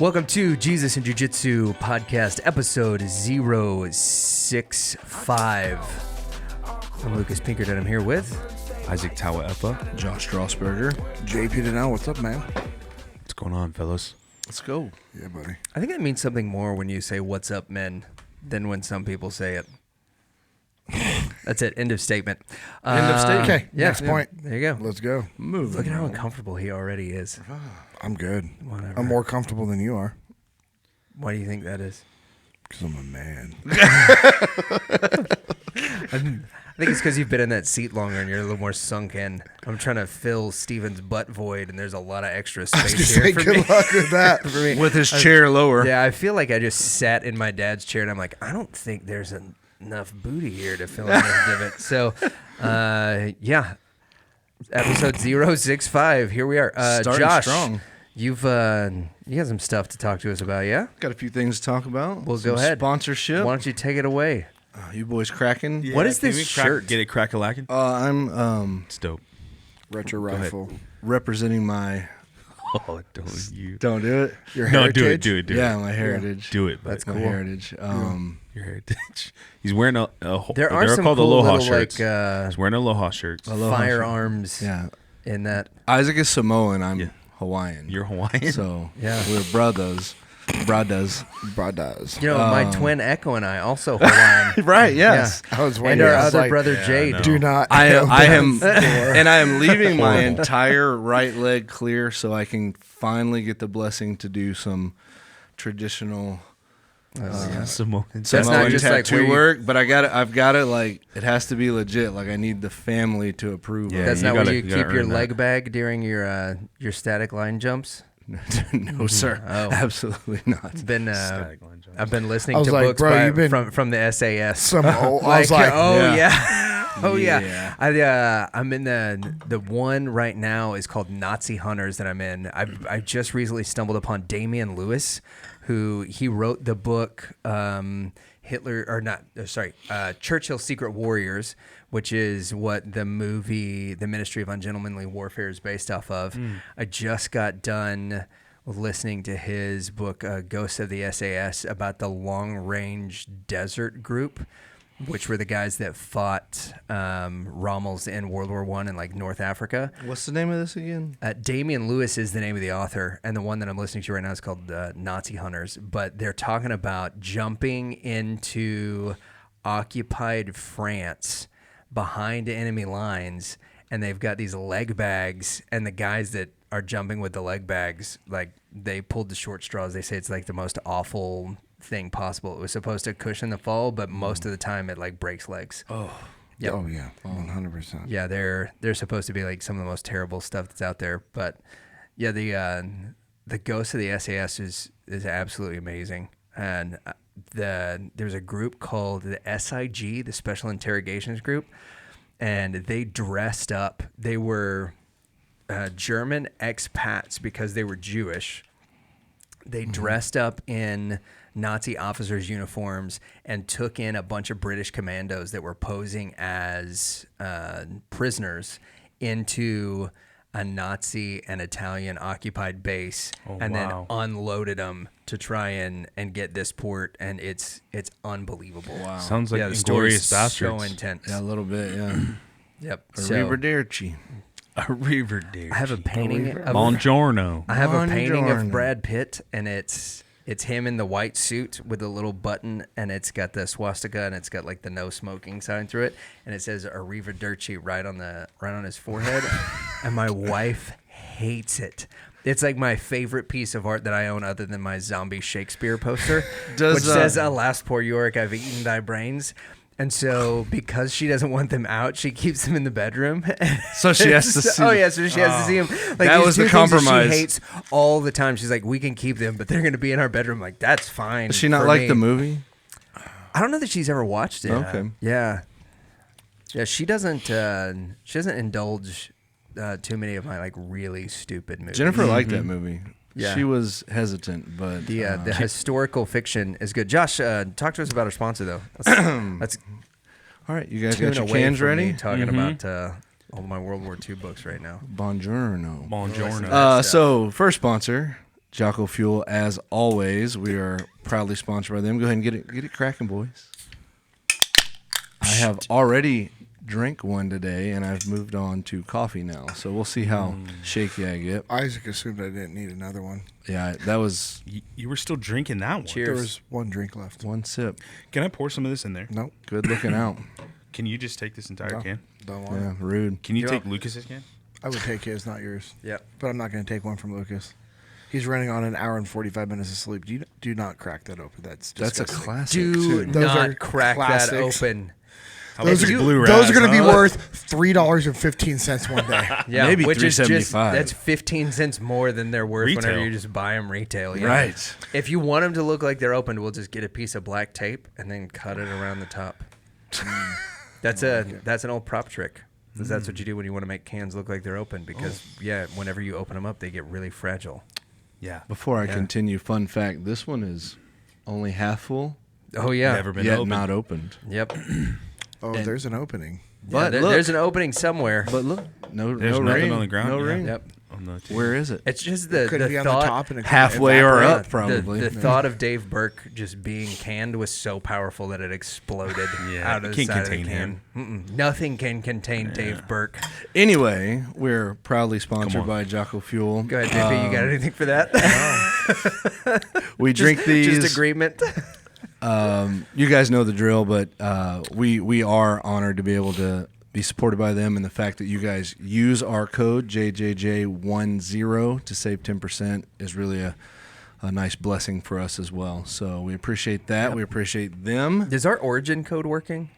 Welcome to Jesus and Jiu-Jitsu podcast episode 065. I'm Lucas Pinckard and I'm here with Isaac Tauaefa, Josh Straussberger, JP Dinnell. What's up, man? what's going on, fellas? let's go. Yeah, buddy. I think that means something more when you say what's up, men, than when some people say it. That's it. End of statement. End of statement. Okay, next point. There you go. Let's go. Look at how uncomfortable he already is. I'm good. Whatever. I'm more comfortable than you are. Why do you think that is? Because I'm a man. I think it's because you've been in that seat longer and you're a little more sunk in. I'm trying to fill Steven's butt void, and there's a lot of extra space here for me. Good luck with that. For me. With his chair lower. Yeah, I feel like I just sat in my dad's chair, and I'm like, I don't think there's enough booty here to fill in this divot. So, yeah, episode 065. Here we are. Starting Josh, strong. you got some stuff to talk to us about, yeah? Got a few things to talk about. Well, Some go ahead. Sponsorship. Why don't you take it away? You boys cracking? Yeah, What is can this we shirt? Get it crack-a-lackin'? I'm It's dope. Retro rifle. representing my. Oh, don't you? Don't do it. Your No, heritage. do it. Yeah, my heritage. Do it. That's My cool. heritage. Your heritage. He's wearing a There are they're some called cool Aloha little, shirts. like, He's wearing Aloha shirts. Aloha firearms Yeah. in that. Isaac is Samoan. I'm Yeah. Hawaiian. You're Hawaiian? So Yeah. we're brothers. Brothers. Brothers. You know, my twin Echo and I, also Hawaiian. Right. Yes. I was And waiting. our I was other like, brother, yeah, Jade. I know. do not. I am, open the door. and I am leaving my entire right leg clear so I can finally get the blessing to do some traditional Samoan. That's Samoan not just like tattoo where you- work. But I've got it like it has to be legit. Like I need the family to approve. Yeah, of That's it. not you where gotta- you you gotta keep your earn that. leg bag during your static line jumps? No, sir. Oh. absolutely not. Been Static line jumps. I've been listening I was to like, books bro, you've been- from the SAS. Some old, I was like, oh Yeah. yeah, oh yeah. Yeah. I'm in the one right now is called Nazi Hunters that I'm in. I just recently stumbled upon Damian Lewis, who he wrote the book Churchill's Secret Warriors, which is what the movie The Ministry of Ungentlemanly Warfare is based off of. I just got done listening to his book Ghosts of the SAS about the Long Range Desert Group, which were the guys that fought Rommel's in World War I in like North Africa. What's the name of this again? Damian Lewis is the name of the author, and the one that I'm listening to right now is called Nazi Hunters. But they're talking about jumping into occupied France behind enemy lines, and they've got these leg bags, and the guys that are jumping with the leg bags, like they pulled the short straws. They say it's like the most awful thing possible. It was supposed to cushion the fall, but most of the time it like breaks legs. oh yeah, 100%. Yeah, they're supposed to be like some of the most terrible stuff that's out there. But yeah, the Ghost of the SAS is absolutely amazing. And there's a group called the SIG, the Special Interrogations Group, and they dressed up. They were German expats because they were Jewish. They dressed up in Nazi officers' uniforms and took in a bunch of British commandos that were posing as prisoners into a Nazi and Italian occupied base, and then unloaded them to try and get this port, and it's unbelievable. Wow. Sounds like Yeah, the story's Inglourious Bastards. so intense. Yeah, a little bit. Yeah. Yep. Arrivederci. Arrivederci. I have a painting of Buongiorno. I have a painting of Buongiorno. Brad Pitt, and it's him in the white suit with a little button, and it's got the swastika, and it's got like the no smoking sign through it, and it says Arrivederci right on his forehead, and my wife hates it. It's like my favorite piece of art that I own, other than my zombie Shakespeare poster, which says "Alas, poor Yorick, I've eaten thy brains." And so, because she doesn't want them out, she keeps them in the bedroom. So she has to see. Oh yeah, so she has to see them. Like, That these was two the things that compromise. She hates all the time. She's like, we can keep them, but they're going to be in our bedroom. Like, that's fine. Does she not for like me. the movie? I don't know that she's ever watched it. Okay. Yeah. Yeah, she doesn't indulge too many of my like really stupid movies. Jennifer liked that movie. Yeah. She was hesitant, but The historical fiction is good. Josh, talk to us about our sponsor though. Let's all right. You guys tune got your away cans from ready? me talking about all my World War II books right now. Buongiorno. Buongiorno. So first sponsor, Jocko Fuel, as always, we are proudly sponsored by them. Go ahead and get it cracking, boys. I have already drank one today, and I've moved on to coffee now. So we'll see how shaky I get. Isaac assumed I didn't need another one. Yeah, that was You were still drinking that one. Cheers. There was one drink left. one sip. Can I pour some of this in there? Nope. Good looking out. Can you just take this entire No, can? don't want Yeah, it. rude. Can you You take want- Lucas's can? I would take his, not yours. Yep. But I'm not going to take one from Lucas. He's running on an hour and 45 minutes of sleep. Do not crack that open. That's That's a disgusting. classic. Do too. Those are not crack classics. that open. How Those about are, these blue those are Raz, going to be huh? worth $3.15 one day. Yeah, Maybe which is just $3.75. that's 15 cents more than they're worth Retail. whenever you just buy them retail. Yeah. Right. If you want them to look like they're opened, we'll just get a piece of black tape and then cut it around the top. That's an old prop trick. 'Cause that's what you do when you want to make cans look like they're open. Because whenever you open them up, they get really fragile. Yeah. Before I continue, fun fact: this one is only half full, Oh yeah. Never been yet opened. not opened. Yep. Oh, there's an opening. But Yeah, look, there's an opening somewhere. but look, no, There's no nothing rain on the ground. No yeah. rain. Yep. On the table. Where is it? It's just the Could be on thought the top and it could Halfway or evaporate. up, probably. The thought of Dave Burke just being canned was so powerful that it exploded Yeah, out of it the can't side of the contain can. Mm-mm. Nothing can contain Dave Burke. Anyway, we're proudly sponsored on. by Jocko Fuel. Go ahead, JP. You got anything for that? We drink these. Just agreement. You guys know the drill, but we are honored to be able to be supported by them, and the fact that you guys use our code JJJ10 to save 10% is really a nice blessing for us as well. So we appreciate that. We appreciate them. Is our origin code working?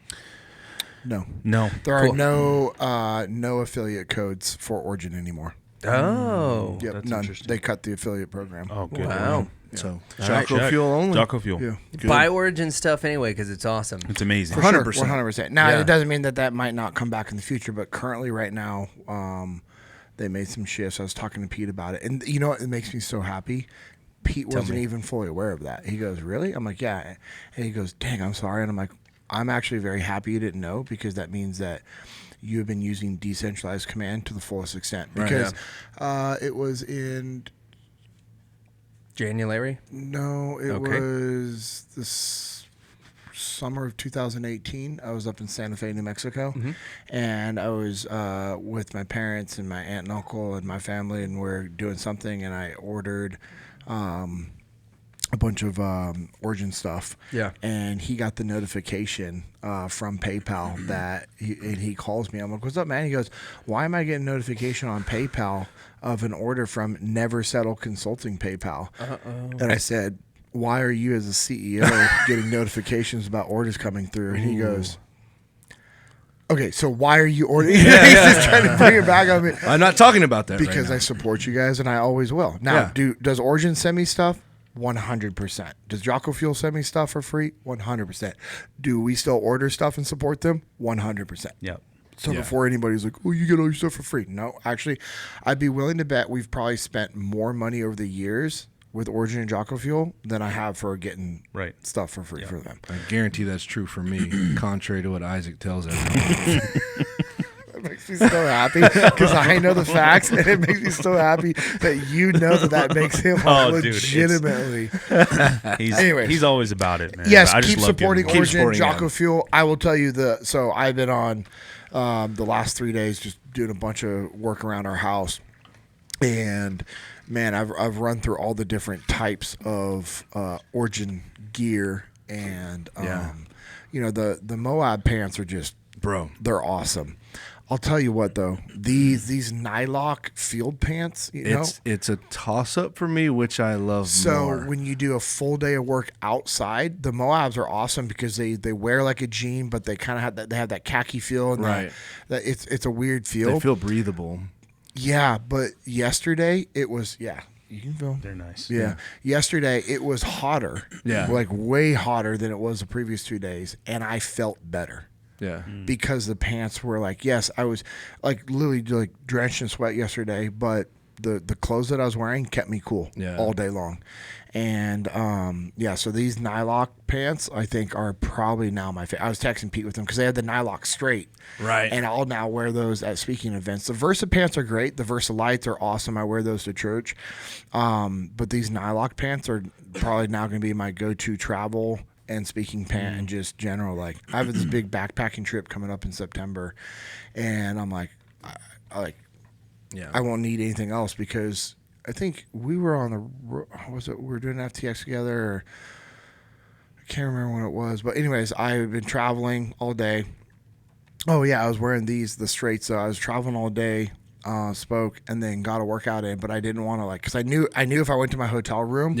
No. No. There Cool. are no affiliate codes for Origin anymore. Oh. Yep, That's none. interesting. They cut the affiliate program. Oh, good. Wow. So All right, Jocko Fuel only. Jocko Fuel. Yeah. Good. Buy origin stuff anyway because it's awesome. It's amazing. For 100%. sure, 100%. Now, Yeah. it doesn't mean that might not come back in the future, but currently right now, they made some shifts. I was talking to Pete about it. And you know what? It makes me so happy. Pete wasn't even fully aware of that. He goes, really? I'm like, yeah. And he goes, dang, I'm sorry. And I'm like, I'm actually very happy you didn't know because that means that you have been using decentralized command to the fullest extent. Right. Because it was in... January? No, it Okay. was this summer of 2018. I was up in Santa Fe, New Mexico, and I was with my parents and my aunt and uncle and my family, and we're doing something, and I ordered a bunch of Origin stuff. Yeah. And he got the notification from PayPal that he calls me. I'm like, what's up, man? He goes, why am I getting notification on PayPal of an order from Never Settle Consulting PayPal? And I said, why are you as a CEO getting notifications about orders coming through? And he goes, okay, so why are you ordering? He's just trying to bring it back on me. I'm not talking about that Because right now. I support you guys and I always will. Now, Yeah. does Origin send me stuff? 100%. Does Jocko Fuel send me stuff for free? 100%. Do we still order stuff and support them? 100%. Yep. So Yeah. before anybody's like, oh, you get all your stuff for free. No, actually, I'd be willing to bet we've probably spent more money over the years with Origin and Jocko Fuel than I have for getting Right. stuff for free for them. I guarantee that's true for me, contrary to what Isaac tells everyone. It makes me so happy because I know the facts, and it makes me so happy that you know that makes him Oh, dude, legitimately. Anyways. He's always about it, man. Yes, I just keep love supporting giving him- Keep Origin, supporting Jocko him. Fuel. I will tell you so I've been on the last 3 days just doing a bunch of work around our house, and man, I've run through all the different types of Origin gear, and you know the Moab pants are just they're awesome. I'll tell you what though, these Nylock field pants, you know. It's a toss up for me, which I love So more. when you do a full day of work outside, the Moabs are awesome because they wear like a jean, but they kind of have that khaki feel, and Right. that it's a weird feel. They feel breathable. Yeah, but yesterday it was you can feel. They're nice. Yeah. Yesterday it was hotter. Yeah. Like way hotter than it was the previous 2 days, and I felt better. Yeah. Because the pants were like, yes, I was like literally like drenched in sweat yesterday, but the clothes that I was wearing kept me cool Yeah. all day long. And so these Nylock pants I think are probably now my favorite. I was texting Pete with them because they had the Nylock straight, Right. and I'll now wear those at speaking events. The Versa pants are great. The Versa Lights are awesome. I wear those to church. But these Nylock pants are probably now going to be my go-to travel and speaking pant and just general. Like I have this big backpacking trip coming up in September, and I'm like, I won't need anything else because I think we were on we were doing FTX together. Or I can't remember when it was, but anyways, I've been traveling all day. Oh yeah, I was wearing the straights. So I was traveling all day, spoke, and then got a workout in. But I didn't want to because I knew if I went to my hotel room,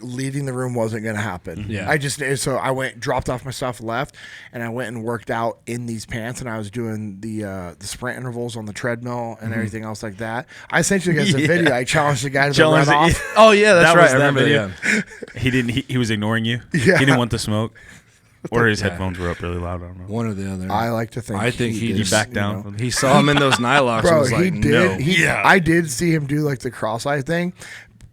leaving the room wasn't going to happen. Yeah. So I dropped off my stuff, left, and I went and worked out in these pants, and I was doing the sprint intervals on the treadmill and everything else like that. I sent you guys a video. I challenged the guy to run off. Oh yeah, that's That right. was I that remember video. that. He didn't. He was ignoring you. Yeah. He didn't want the smoke, or his headphones were up really loud. I don't know. One or the other. I like to think. I think he did, just backed down. you know. He saw him in those Nylocks and Bro, was like, he did. no. I did see him do like the cross-eyed thing,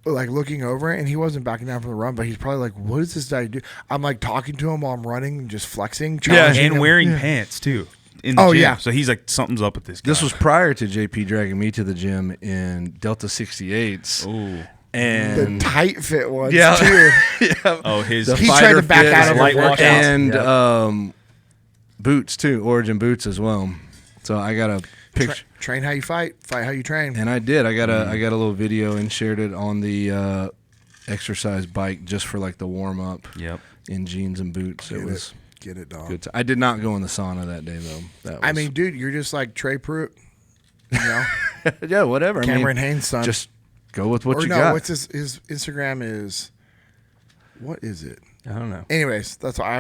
like looking over it, and he wasn't backing down from the run, but he's probably like, what does this guy do? I'm like talking to him while I'm running and just flexing. challenging And him. wearing pants too. In the Oh, gym. yeah. So he's like, something's up with this guy. This was prior to JP dragging me to the gym in Delta 68s. Ooh. the And tight fit ones Yeah. too. Oh, his the He tried fighter to back fit out of light a workout. walkout. and boots too, Origin boots as well. So I got a picture. Train how you fight how you train. And I did. I got a little video and shared it on the exercise bike just for like the warm up. Yep. In jeans and boots. It was Get it, dog. good. I did not go in the sauna that day though. That was, I mean, dude, you're just like Trey Pruitt, you know, yeah, whatever. Cameron I mean, Haynes' son. just go with what or you no, got. what's his Instagram is? What is it? I don't know. Anyways, that's why I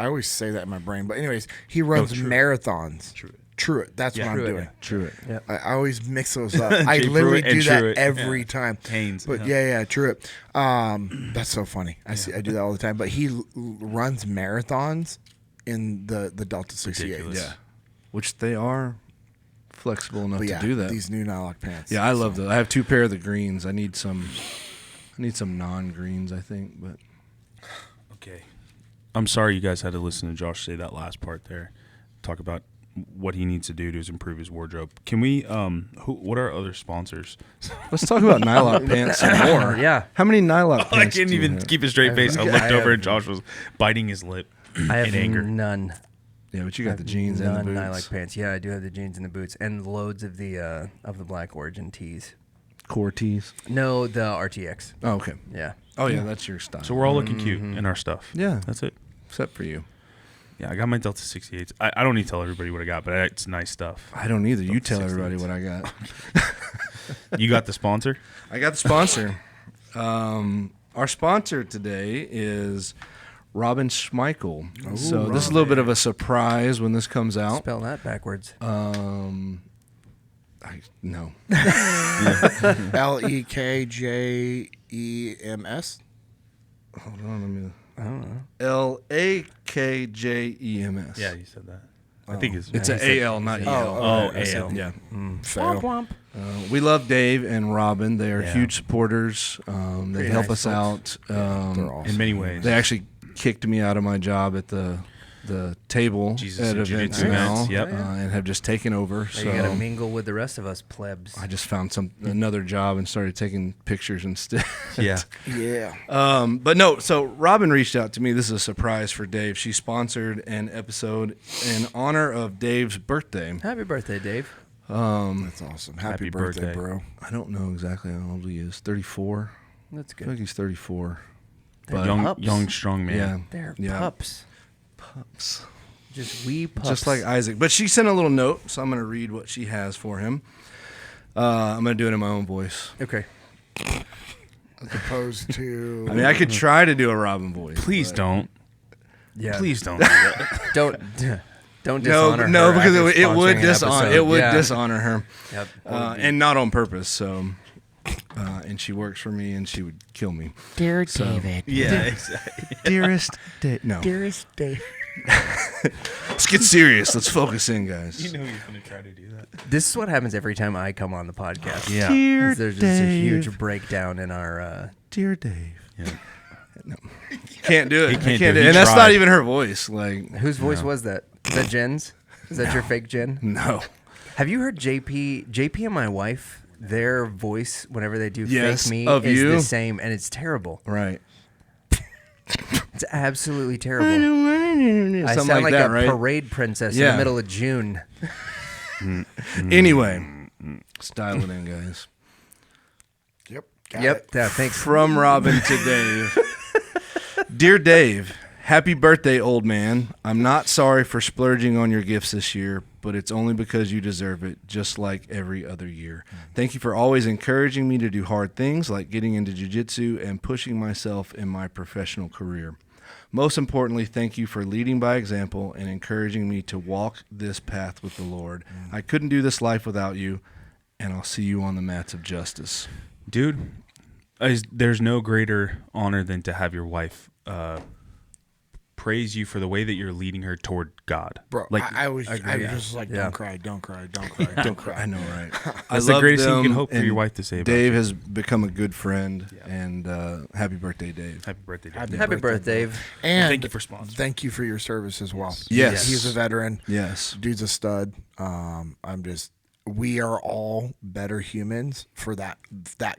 always say that in my brain. But anyways, he runs marathons. Truett. That's what I'm Truett, doing. yeah. True it. Yeah. I always mix those up. I Jay literally Pruitt and do that Truett. every time. Haynes. But yeah, Truett. That's so funny. I do that all the time. But he runs marathons in the Delta 68. Ridiculous. Yeah. Which they are flexible enough But to yeah, do that. these new Nylock pants. Yeah, I love those. I have 2 pair of the greens. I need some non-greens, I think, but Okay. I'm sorry you guys had to listen to Josh say that last part there. Talk about what he needs to do to improve his wardrobe. Can we what are our other sponsors? let's talk about Nylock pants some more. Yeah. How many Nylock pants I couldn't do you even have? keep a straight face. I looked over and Josh was biting his lip I have in anger. none. Yeah, but you got the jeans and the boots. Nylock pants. Yeah, I do have the jeans and the boots, and loads of the Black Origin tees. Core tees. No, the RTX. Oh, okay. Yeah. Oh, yeah, that's your style. So we're all looking cute in our stuff. Yeah. That's it. Except for you. Yeah, I got my Delta 68s. I don't need to tell everybody what I got, but it's nice stuff. I don't either. You Delta tell everybody 68s. what I got. You got the sponsor? I got the sponsor. Our sponsor today is Robin Schmeichel. So this is a little bit of a surprise when this comes out. Spell that backwards. No. LEKJEMS. Hold on. Let me. I don't know. LAKJEMS. Yeah, you said that. I think it's It's an AL, not EL. Oh, AL. Yeah. Fail. We love Dave and Robin. They are huge supporters. They help us out. They're awesome. in many ways. They actually kicked me out of my job at the table Jesus at and events Jiu-Jitsu now, events, yep. and have just taken over. So you got to So mingle with the rest of us plebs. I just found another job and started taking pictures instead. Yeah. Yeah. But no, so Robin reached out to me. This is a surprise for Dave. She sponsored an episode in honor of Dave's birthday. Happy birthday, Dave. That's awesome. Happy Happy birthday, birthday. bro. I don't know exactly how old he is. 34. That's I feel good. like he's 34. They're young, pups. young, strong man. Yeah. They're Yeah. pups. Pups. Just wee pups. Just like Isaac. But she sent a little note, so I'm going to read what she has for him. I'm going to do it in my own voice. Okay. As opposed to. I mean, I could try to do a Robin voice. Please but- don't. Yeah. Please don't do that. Don't No, dishonor no, her because after it would sponsoring an dishonor. episode. It would Yeah. dishonor her, Yep. and not on purpose. So, and she works for me, and she would kill me. Dear So- David. Yeah, exactly. Dearest Dave. No, Dearest Dave. let's get serious. Let's focus in, guys. You know he's going to try to do that. This is what happens every time I come on the podcast. Yeah. Dear There's just a Dave. huge breakdown in our. Dear Dave. No. Can't do it. He can't Can't do do it. it. And that's not tried. even her voice. Like, Whose voice was that? Is that Jen's? Is that your fake Jen? no. Have you heard JP and my wife? Their voice, whenever they do Yes, fake me, of is you? the same, and it's terrible. Right. It's absolutely terrible. Something I sound like that, a right? parade princess in Yeah. the middle of June. Anyway, style it in, guys. Yep. Got Yep. it. Yeah, thanks. From Robin to Dave. Dear Dave, happy birthday, old man. I'm not sorry for splurging on your gifts this year, but it's only because you deserve it, just like every other year. Thank you for always encouraging me to do hard things like getting into jiu-jitsu and pushing myself in my professional career. Most importantly, thank you for leading by example and encouraging me to walk this path with the Lord. I couldn't do this life without you, and I'll see you on the mats of justice. Dude, there's no greater honor than to have your wife praise you for the way that you're leading her toward God. Bro, Like, I was agree. just like, Yeah. don't cry, don't cry, don't cry, don't cry. I know, right? That's the love greatest thing you can them, hope for and your wife to say about Dave you. has become a good friend, and happy birthday, Dave. Happy birthday, Dave. Happy birthday, Dave. And Thank you for sponsoring. Thank you for your service as well. Yes. He's a veteran. Yes. Dude's a stud. We are all better humans for that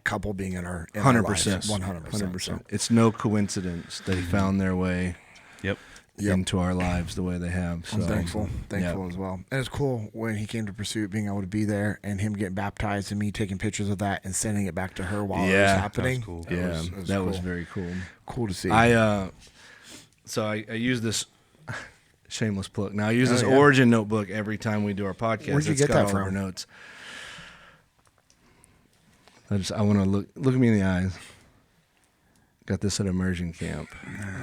couple being in our 100%. 100%. It's no coincidence they found their way Yep. into our lives the way they have. So I'm thankful yeah. as well. And it's cool when he came to Pursuit, being able to be there and him getting baptized and me taking pictures of that and sending it back to her while it was Yeah. happening. That was cool. Yeah, that was very cool. cool to see. I use this shameless plug. Now I use this yeah. Origin notebook every time we do our podcast. Where'd you It's get got that all of our from? notes. I want to look at me in the eyes. Got this at immersion camp.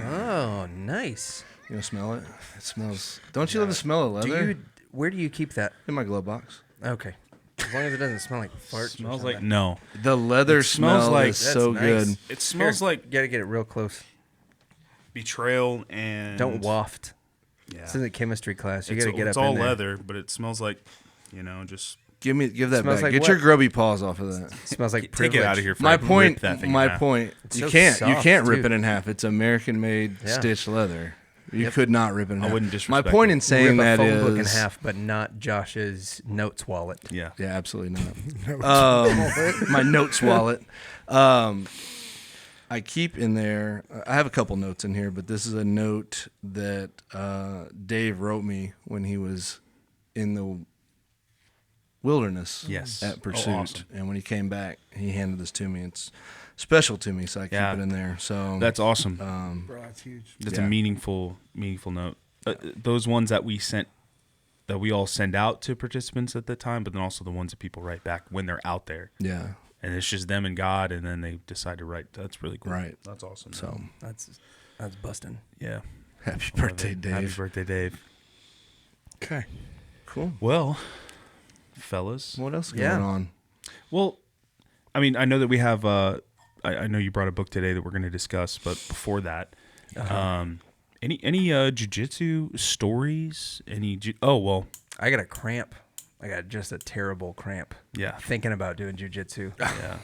Oh, nice. You want to smell it? It smells. Don't you love the smell of leather? Where do you keep that? In my glove box. Okay. As long as it doesn't smell like farts. or Smells like something. no. The leather smells smell like- is so That's good. nice. It smells like You gotta get it real close. betrayal and Don't waft. Yeah. This isn't chemistry class. You It's, gotta get it's up all in there. leather, but it smells like, just Give that Smells back. like Get what? your grubby paws off of that. Smells like take privilege. it out of here. My Fred, and point. rip that thing in My half. point. It's You so can't. You soft, can't rip too. it in half. It's American-made Yeah. stitched leather. You Yep. could not rip it in half. wouldn't My disrespect point it. in saying Rip a that phone book in is. half, but not Josh's notes wallet. Yeah. Yeah, absolutely not. My notes wallet. I keep in there. I have a couple notes in here, but this is a note that Dave wrote me when he was in the wilderness Yes. at Oh, Pursuit. awesome. And when he came back, he handed this to me. It's special to me, so I keep Yeah. it in there. So That's awesome. Bro, that's huge. That's yeah. a meaningful note. Those ones that we all send out to participants at the time, but then also the ones that people write back when they're out there, yeah, and it's just them and God, and then they decide to write. That's really cool. Right. That's awesome. so That's busting. yeah. happy I love birthday, it. Dave. Happy birthday, Dave. Okay. Cool. Well, fellas. What else is Yeah. going on? Well, I mean, I know that we have. I know you brought a book today that we're going to discuss, but before that, any jiu-jitsu stories? I got a cramp. I got just a terrible cramp. Yeah. Thinking about doing jujitsu. Yeah,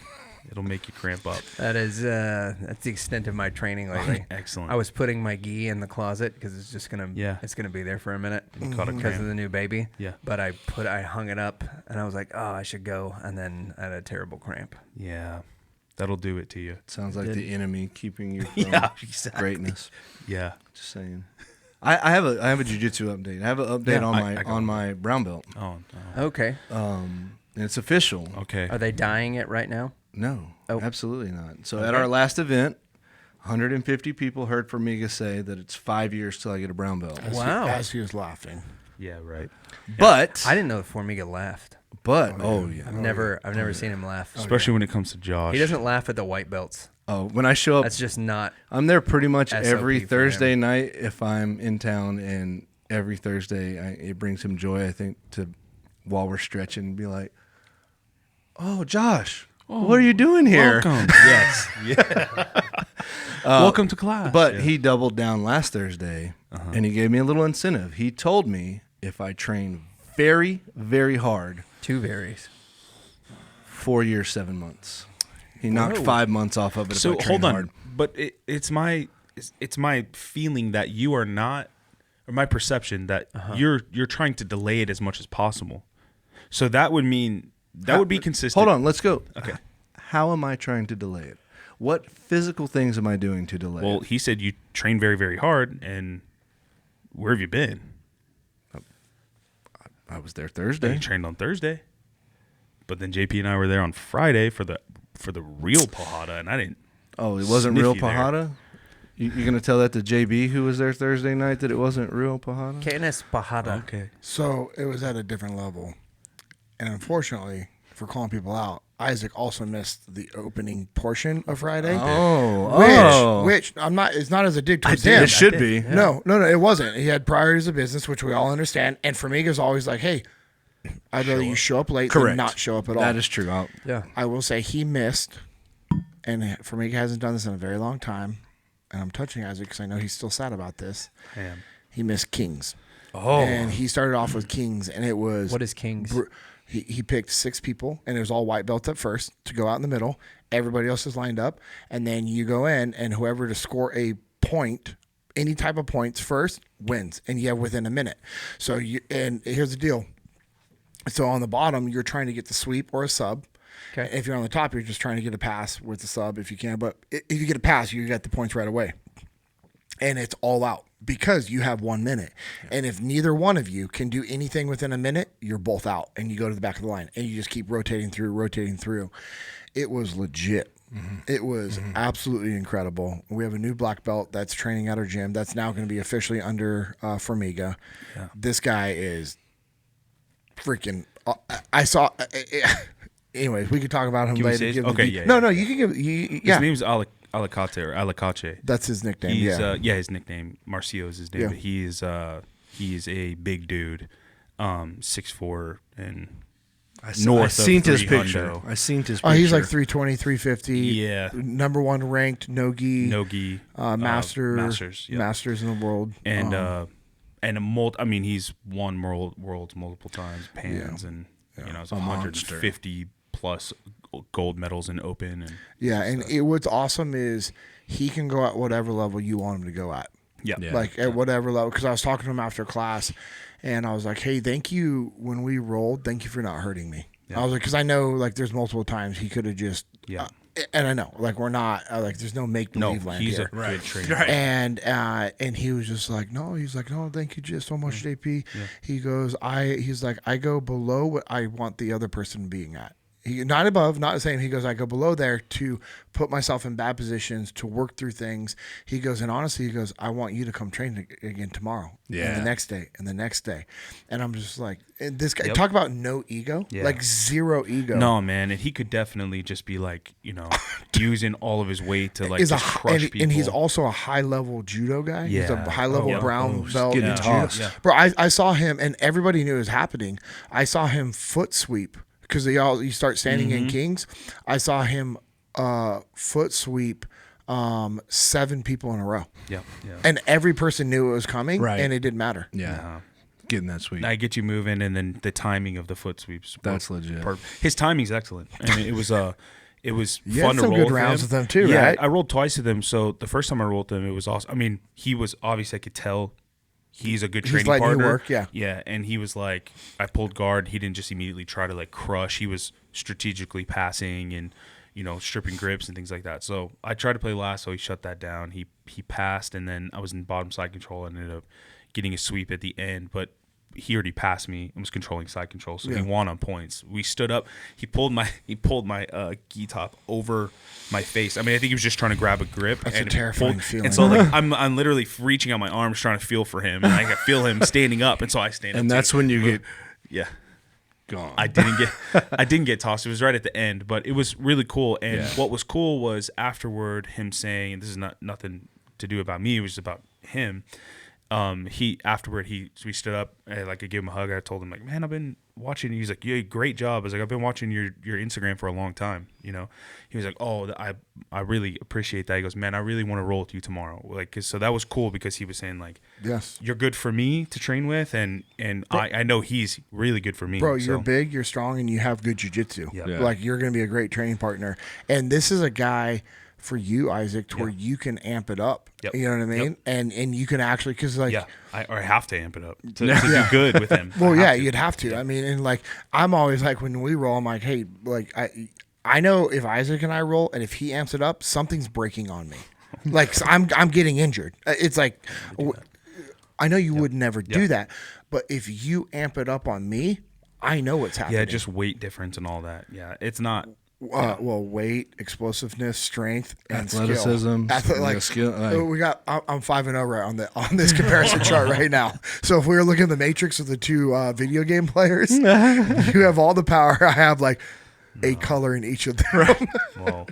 it'll make you cramp up. That is that's the extent of my training lately. Excellent. I was putting my gi in the closet because it's just gonna Yeah. it's gonna be there for a minute You caught a because cramp. of the new baby. Yeah. But I hung it up and I was like, oh, I should go, and then I had a terrible cramp. Yeah, that'll do it to you. Sounds like Did- the enemy keeping you from exactly. greatness. Yeah. Just saying. I have a jiu-jitsu update. I have an update Yeah, on I got one. my brown belt. Oh, no. Okay. And it's official. Okay. Are they dying it right now? No, Oh. absolutely not. So at Okay. our last event, 150 people heard Formiga say that it's 5 years till I get a brown belt. Wow. As he was laughing. Yeah. Right. But I didn't know Formiga laughed. oh yeah. I've never seen him laugh. Especially when it comes to Josh. He doesn't laugh at the white belts. Oh, when I show up, That's just not. I'm there pretty much SOP every for Thursday him. night if I'm in town, and every Thursday it brings him joy. I think to while we're stretching, be like, "Oh, Josh, what are you doing here?" Welcome. Yes. Yeah. Welcome to class. But Yeah. he doubled down last Thursday, and he gave me a little incentive. He told me if I train very, very hard, 2 varies. 4 years, 7 months. He knocked Whoa. 5 months off of it. So if I train hold on. hard. but it's my feeling that you are not, or my perception that you're trying to delay it as much as possible. So that would mean would be consistent. Hold on, let's go. Okay. How am I trying to delay it? What physical things am I doing to delay Well, it? he said you train very, very hard, and where have you been? I was there You Thursday. trained on Thursday, but then JP and I were there on Friday for the real Pahada, and I didn't. Oh, it wasn't sniff real you there. Pahada? You're going to tell that to JB, who was there Thursday night, that it wasn't real Pahada? Canis Pahada. Okay. So it was at a different level. And unfortunately, for calling people out, Isaac also missed the opening portion of Friday. Which I'm not. It's not as a dig towards him. It should be. Yeah. No, it wasn't. He had priorities of business, which we all understand. And Formiga's always like, "Hey, I'd rather you show up late Correct. than not show up at all." That is true. Yeah. I will say he missed, and Formiga hasn't done this in a very long time. And I'm touching Isaac because I know he's still sad about this. Damn. He missed Kings. Oh. And he started off with Kings, and it was What is Kings? He picked 6 people, and it was all white belts at first to go out in the middle. Everybody else is lined up, and then you go in, and whoever to score a point, any type of points first, wins, and you have within a minute. So and here's the deal. So on the bottom, you're trying to get the sweep or a sub. Okay. If you're on the top, you're just trying to get a pass with the sub if you can. But if you get a pass, you get the points right away. And it's all out because you have 1 minute. And if neither one of you can do anything within a minute, you're both out. And you go to the back of the line. And you just keep rotating through. It was legit. Mm-hmm. It was absolutely incredible. We have a new black belt that's training at our gym. That's now going to be officially under Formiga. Yeah. This guy is freaking... I saw... Anyways, we could talk about him Can we later. say- okay, yeah, No, yeah. no, you can give... yeah. His name's Alicate or Alicace. That's his nickname, He's, yeah. his nickname. Marcio is his name. Yeah. But he's a big dude, 6'4", and I north seen of his 300. picture. I seen his picture. Oh, he's like 320, 350. Yeah. Number 1 ranked no-gi. no-gi, Masters. yeah. Masters in the world. And he's won worlds multiple times, pans, and it's A 150 plus gold medals in open. And what's awesome is he can go at whatever level you want him to go at. yeah. Like at whatever level. Because I was talking to him after class, and I was like, "Hey, thank you when we rolled. Thank you for not hurting me." Yeah. I was like, because I know like there's multiple times he could have just and I know like we're not like there's no make believe land he's here. a good trainer. Right. And he was just like, no, he's like, no, thank you just so much, JP. Yeah. He goes, he's like, I go below what I want the other person being at. Not above, not the same. He goes, I go below there to put myself in bad positions to work through things. He goes, and honestly, he goes, I want you to come train again tomorrow. Yeah. And the next day, and the next day. And I'm just like, and this guy, talk about no ego, like zero ego. No, man, and he could definitely just be like, using all of his weight to like just crush people. And he's also a high level judo guy. He's a Yeah. high level brown belt getting in tossed. judo. Yeah. Bro, I saw him, and everybody knew it was happening. I saw him foot sweep because you start standing in Kings. I saw him foot sweep 7 people in a row. Yeah. And every person knew it was coming, Right. and it didn't matter. Yeah. Getting that sweet. I get you moving, and then the timing of the foot sweeps. That's legit. His timing's excellent, and it was You fun had to some roll good with rounds him. with them too, Yeah, right? I rolled twice with him. So the first time I rolled with him, it was awesome. I mean, he was obviously, I could tell he's a good training letting you partner. work, yeah. Yeah, and he was like, I pulled guard. He didn't just immediately try to like crush. He was strategically passing and stripping grips and things like that. So I tried to play last, so he shut that down. He passed, and then I was in bottom side control and ended up getting a sweep at the end, but he already passed me and was controlling side control, so he won on points. We stood up. He pulled my gi top over my face. I mean, I think he was just trying to grab a grip. That's and a terrifying pulled, feeling. And so like I'm literally reaching out my arms trying to feel for him, and I can feel him standing up, and so I stand up. And that's when you get gone. I didn't get tossed. It was right at the end, but it was really cool. And what was cool was afterward him saying, and this is nothing to do about me, it was about him. We stood up, and like I gave him a hug. I told him like, man, I've been watching you. He's like, yeah, great job. I was like, I've been watching your Instagram for a long time. He was like, oh, I really appreciate that. He goes, man, I really want to roll with you tomorrow. Like, so that was cool because he was saying like, yes, you're good for me to train with, and I know he's really good for me. Bro, you're big, you're strong, and you have good jiu-jitsu. Yeah. Like you're going to be a great training partner. And this is a guy for you, Isaac, to where you can amp it up. Yep. You know what I mean? And you can actually, because like, I have to amp it up to do good with him. Well, you'd have to. I mean, and like, I'm always like, when we roll, I'm like, hey, like, I know if Isaac and I roll, and if he amps it up, something's breaking on me. Like, I'm getting injured. It's like, I know you would never do that, but if you amp it up on me, I know what's happening. Yeah, just weight difference and all that. Yeah, it's not. Well, weight, explosiveness, strength, and athleticism, skill. We got. I'm 5-0 right on this comparison chart right now. So if we were looking at the matrix of the two video game players, you have all the power. I have like a color in each of them. Well,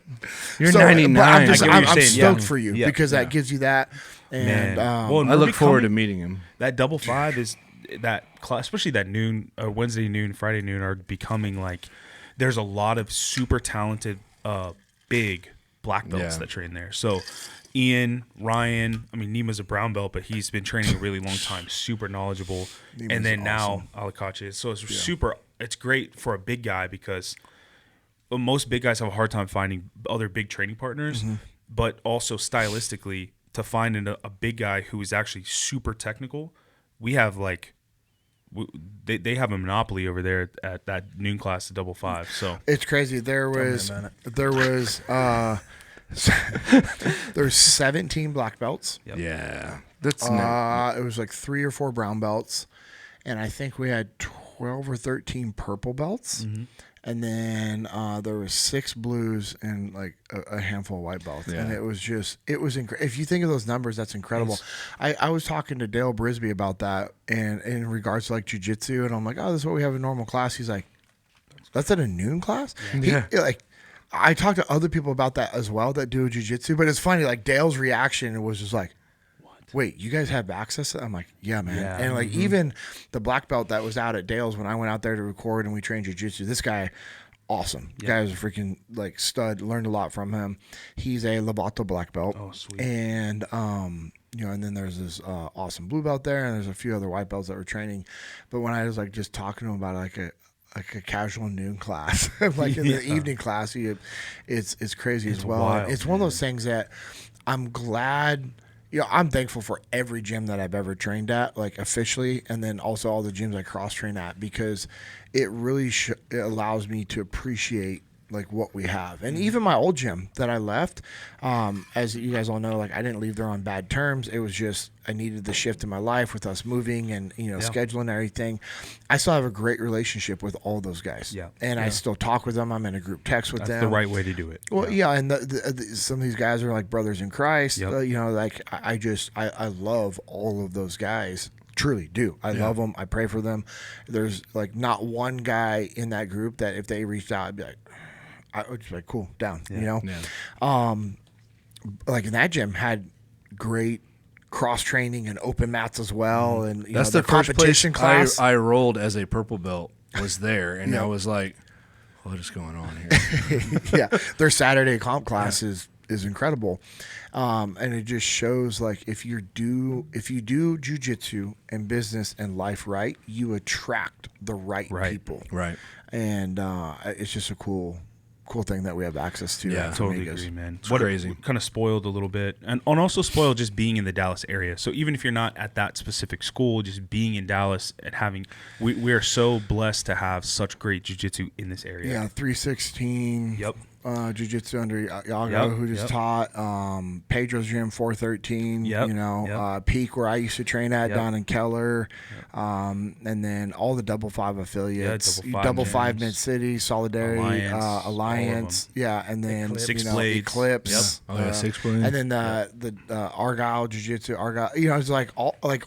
you're 99. I'm stoked for you because that gives you that. And I look forward to meeting him. That double five is that class, especially that noon, Wednesday noon, Friday noon, are becoming like. There's a lot of super talented, big black belts that train there. So, Ian, Ryan, I mean, Nima's a brown belt, but he's been training a really long time, super knowledgeable. Nima's and then awesome. Now Alakache is. So it's super. It's great for a big guy because most big guys have a hard time finding other big training partners, but also stylistically to find a big guy who is actually super technical. We have like. They have a monopoly over there at that noon class at double five. So it's crazy. There's 17 black belts. Yep. Yeah, that's it was like 3 or 4 brown belts, and I think we had 12 or 13 purple belts. And then there was 6 blues and like a handful of white belts. And it was incredible. If you think of those numbers, that's incredible. I was talking to Dale Brisby about that and in regards to like jiu-jitsu, and I'm like, oh, this is what we have in normal class. He's like, that's at a noon class? I talked to other people about that as well that do jiu-jitsu, but it's funny, like Dale's reaction was just like, wait, you guys have access to that? I'm like, yeah, man. Yeah. And like even the black belt that was out at Dale's when I went out there to record and we trained jiu-jitsu, this guy, awesome. The guy was a freaking like stud. Learned a lot from him. He's a Lovato black belt. Oh, sweet. And and then there's this awesome blue belt there, and there's a few other white belts that were training. But when I was like just talking to him about like a casual noon class, like in the evening class, it's crazy as well. Wild, it's one of those things that I'm glad. I'm thankful for every gym that I've ever trained at, like officially, and then also all the gyms I cross-train at, because it really it allows me to appreciate like what we have. And even my old gym that I left, as you guys all know, like I didn't leave there on bad terms. It was just I needed the shift in my life with us moving and scheduling and everything. I still have a great relationship with all those guys. And I still talk with them. I'm in a group text with them. That's the right way to do it. Well, and some of these guys are like brothers in Christ. Like I love all of those guys. Truly do. I love them. I pray for them. There's like not one guy in that group that if they reached out, I'd be like, I would just be like, cool, down, like in that gym had great cross training and open mats as well. And that's the competition class I rolled as a purple belt was there. And I was like, what is going on here? Their Saturday comp class is incredible. And it just shows like if you do jiu-jitsu and business and life right, you attract the right people. Right. And it's just a cool thing that we have access to. Yeah, totally agree, man. It's crazy. Kind of spoiled a little bit, and also spoiled just being in the Dallas area. So even if you're not at that specific school, just being in Dallas and having, we are so blessed to have such great jiu-jitsu in this area. Yeah, 316. Yep. Jiu-jitsu under Yago, who just taught. Pedro's gym 413. Peak where I used to train at down in Keller. And then all the double 5 affiliates. Double five Mid City, Solidarity, Alliance. And then Six Blades. Eclipse. Six Blades. And then the Argyle Jiu-Jitsu, Argyle. It's like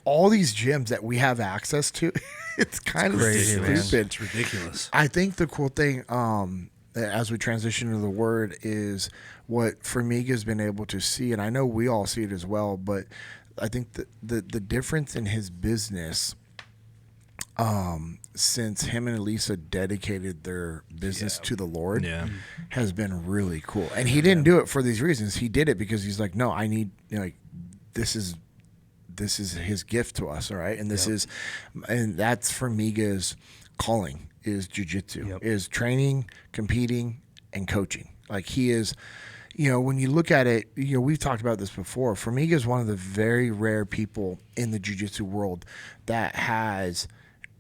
all these gyms that we have access to. It's kind of crazy, stupid. Man. It's ridiculous. I think the cool thing, as we transition to the word, is what Formiga has been able to see, and I know we all see it as well, but I think the difference in his business since him and Elisa dedicated their business to the Lord has been really cool. And he didn't do it for these reasons. He did it because he's like, no, I need, this is his gift to us, all right? And and that's Formiga's calling. Is jiu-jitsu, is training, competing, and coaching. Like he is, when you look at it, we've talked about this before. Formiga is one of the very rare people in the jiu-jitsu world that has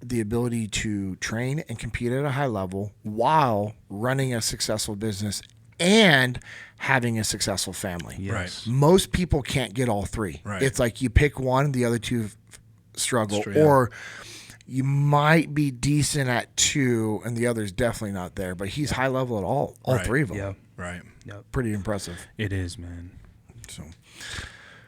the ability to train and compete at a high level while running a successful business and having a successful family. Yes. Most people can't get all three. Right. It's like you pick one, the other two struggle, Straight or you might be decent at two and the other's definitely not there, but he's high level at all Right. three of them. Yeah. Right. Yep. Pretty impressive. It is, man. So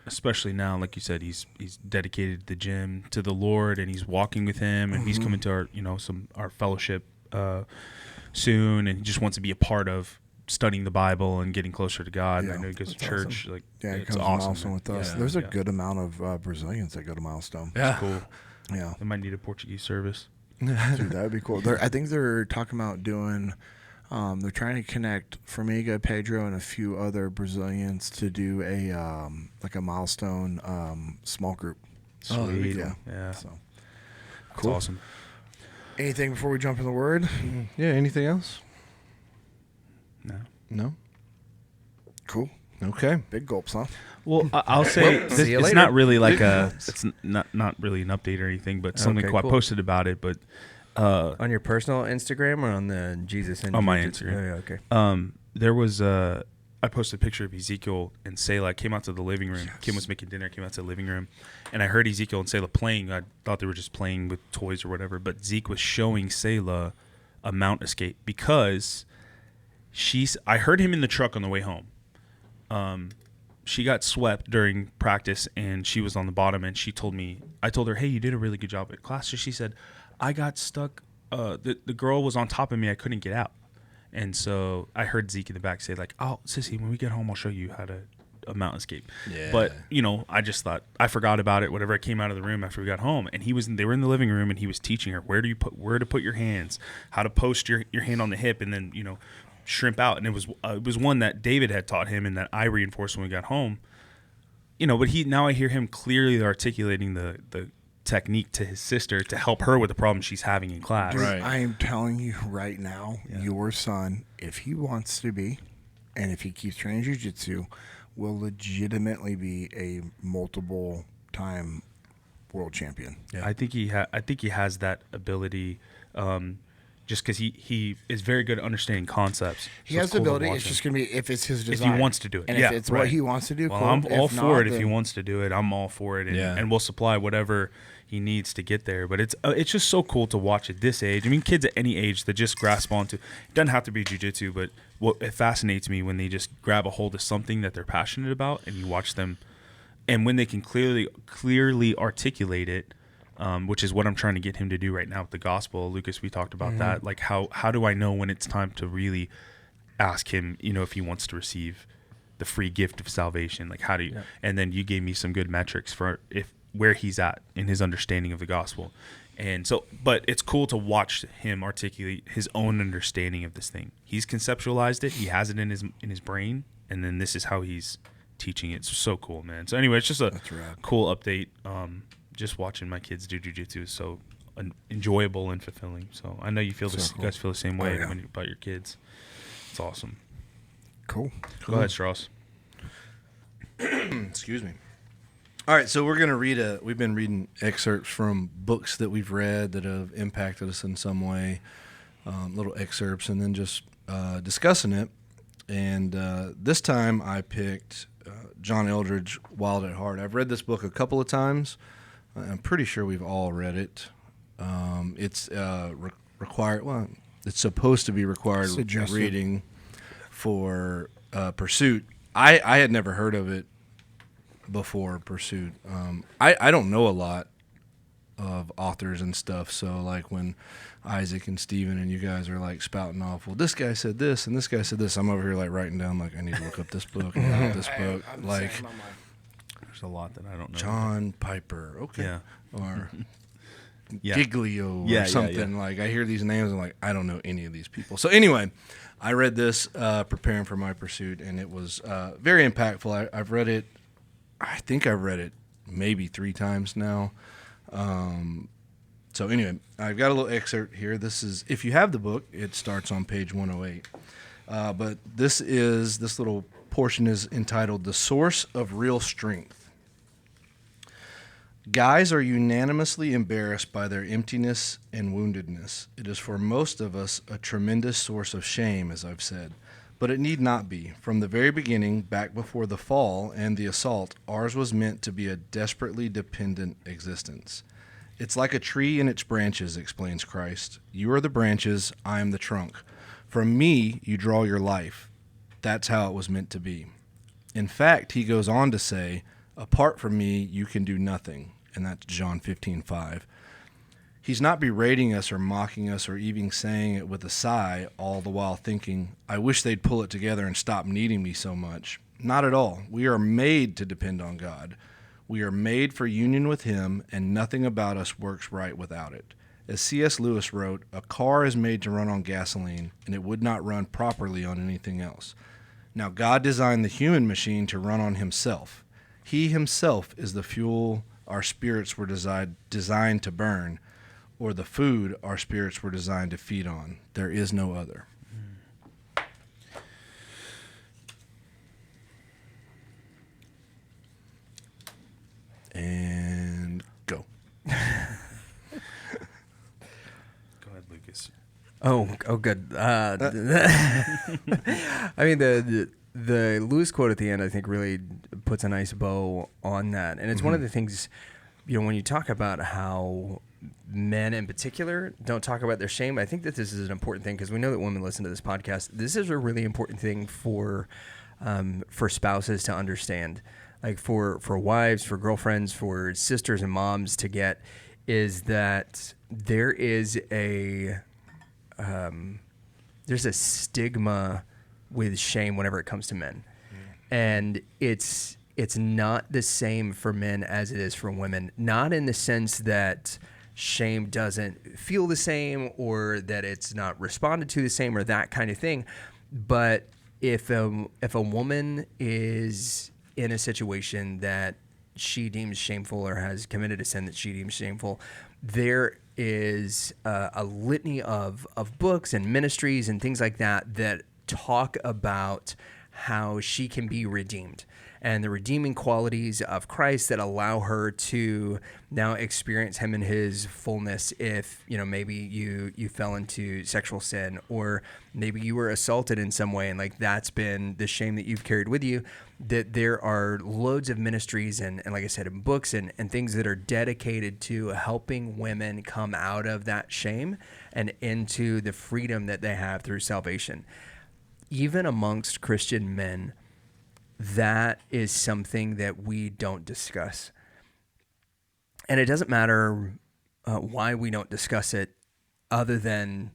Especially now, like you said, he's dedicated the gym to the Lord, and he's walking with Him, and he's coming to our our fellowship soon, and he just wants to be a part of studying the Bible and getting closer to God. Yeah, I know he goes to that's church. awesome. Like, yeah, he it's comes to awesome. Milestone with us. Yeah, There's a yeah. good amount of Brazilians that go to Milestone. Yeah. Cool. Yeah, They might need a Portuguese service. dude, that would be cool. I think they're talking about doing. They're trying to connect Formiga, Pedro, and a few other Brazilians to do a like a Milestone small group. Oh, that'd be Sweet. cool. Yeah. So That's cool. awesome. Anything before we jump in the word? Yeah. Anything else? No. No. Cool. Okay. Big gulps, huh? Well, I'll say Well, this, see you it's later. not really like it's not really an update or anything, but something Okay, cool. cool. I posted about it, but On your personal Instagram or on the Jesus and On my Jiu-Jitsu? Instagram. Oh, yeah, okay. there was I posted a picture of Ezekiel and Selah came out to the living room. Kim was making dinner, came out to the living room, and I heard Ezekiel and Selah playing. I thought they were just playing with toys or whatever, but Zeke was showing Selah a mount escape because I heard him in the truck on the way home. She got swept during practice and she was on the bottom, and I told her, hey, you did a really good job at class. So she said, I got stuck. The girl was on top of me. I couldn't get out. And so I heard Zeke in the back say like, oh, sissy, when we get home, I'll show you how to a mount escape. Yeah. But, I just thought, I forgot about it, whatever. I came out of the room after we got home, and they were in the living room, and he was teaching her where to put your hands, how to post your hand on the hip, and then, shrimp out. And it was one that David had taught him and that I reinforced when we got home. But now I hear him clearly articulating the technique to his sister to help her with the problem she's having in class. Dude, Right. I am telling you right now, your son, if he wants to be, and if he keeps training jiu-jitsu, will legitimately be a multiple-time world champion. Yeah. I think he has that ability, just because he is very good at understanding concepts. He So has it's the cool to ability. watch It's him. just going to be if it's his If he desire. wants to do it. And Yeah, if it's right. what he wants to do, Well, cool. I'm all If for not, it. If he then- wants to do it, I'm all for it, and, Yeah. and we'll supply whatever he needs to get there. But it's just so cool to watch at this age. I mean, kids at any age that just grasp onto. It doesn't have to be jiu-jitsu, but it fascinates me when they just grab a hold of something that they're passionate about, and you watch them, and when they can clearly articulate it. Which is what I'm trying to get him to do right now with the gospel. Lucas, we talked about that. Like, how do I know when it's time to really ask him, if he wants to receive the free gift of salvation? Like, how do you? Yeah. And then you gave me some good metrics for where he's at in his understanding of the gospel. And so, but it's cool to watch him articulate his own understanding of this thing. He's conceptualized it. He has it in his brain, and then this is how he's teaching it. It's so cool, man. So anyway, it's just a cool update. Just watching my kids do jiu-jitsu is so enjoyable and fulfilling. So I know you feel you guys feel the same way about your kids. It's awesome. Cool. Go ahead, Strauss. Excuse me. All right, so we're going to we've been reading excerpts from books that we've read that have impacted us in some way, little excerpts, and then just discussing it. And this time I picked John Eldredge, Wild at Heart. I've read this book a couple of times. I'm pretty sure we've all read it. It's required. Well, it's supposed to be required reading for Pursuit. I had never heard of it before Pursuit. I don't know a lot of authors and stuff. So like when Isaac and Steven and you guys are like spouting off, well, this guy said this and this guy said this. I'm over here like writing down like I need to look up this book and look up this book. Like. There's a lot that I don't know. John Piper, okay, Yeah. or Yeah. Giglio, Yeah, or something. Like I hear these names and like I don't know any of these people. So anyway, I read this preparing for my Pursuit, and it was very impactful. I've read it. I think I've read it maybe 3 times now. So anyway, I've got a little excerpt here. This is, if you have the book, it starts on page 108. But this is this little portion is entitled The Source of Real Strength. Guys are unanimously embarrassed by their emptiness and woundedness. It is for most of us a tremendous source of shame, as I've said. But it need not be. From the very beginning, back before the fall and the assault, ours was meant to be a desperately dependent existence. It's like a tree and its branches, explains Christ. You are the branches, I am the trunk. From me, you draw your life. That's how it was meant to be. In fact, he goes on to say, apart from me, you can do nothing. And that's John 15:5. He's not berating us or mocking us or even saying it with a sigh, all the while thinking, I wish they'd pull it together and stop needing me so much. Not at all. We are made to depend on God. We are made for union with him, and nothing about us works right without it. As C.S. Lewis wrote, a car is made to run on gasoline, and it would not run properly on anything else. Now, God designed the human machine to run on himself. He himself is the fuel our spirits were designed to burn, or the food our spirits were designed to feed on. There is no other. And go. Go ahead, Lucas. Oh, good. I mean, the Lewis quote at the end, I think, really puts a nice bow on that. And it's one of the things, when you talk about how men in particular don't talk about their shame, I think that this is an important thing because we know that women listen to this podcast. This is a really important thing for spouses to understand, like for wives, for girlfriends, for sisters and moms to get, is that there is there's a stigma with shame whenever it comes to men. And it's not the same for men as it is for women. Not in the sense that shame doesn't feel the same or that it's not responded to the same or that kind of thing. But if a woman is in a situation that she deems shameful or has committed a sin that she deems shameful, there is a litany of books and ministries and things like that talk about how she can be redeemed and the redeeming qualities of Christ that allow her to now experience him in his fullness. If, maybe you fell into sexual sin, or maybe you were assaulted in some way, and like that's been the shame that you've carried with you, that there are loads of ministries and like I said, in books and things that are dedicated to helping women come out of that shame and into the freedom that they have through salvation. Even amongst Christian men, that is something that we don't discuss. And it doesn't matter why we don't discuss it, other than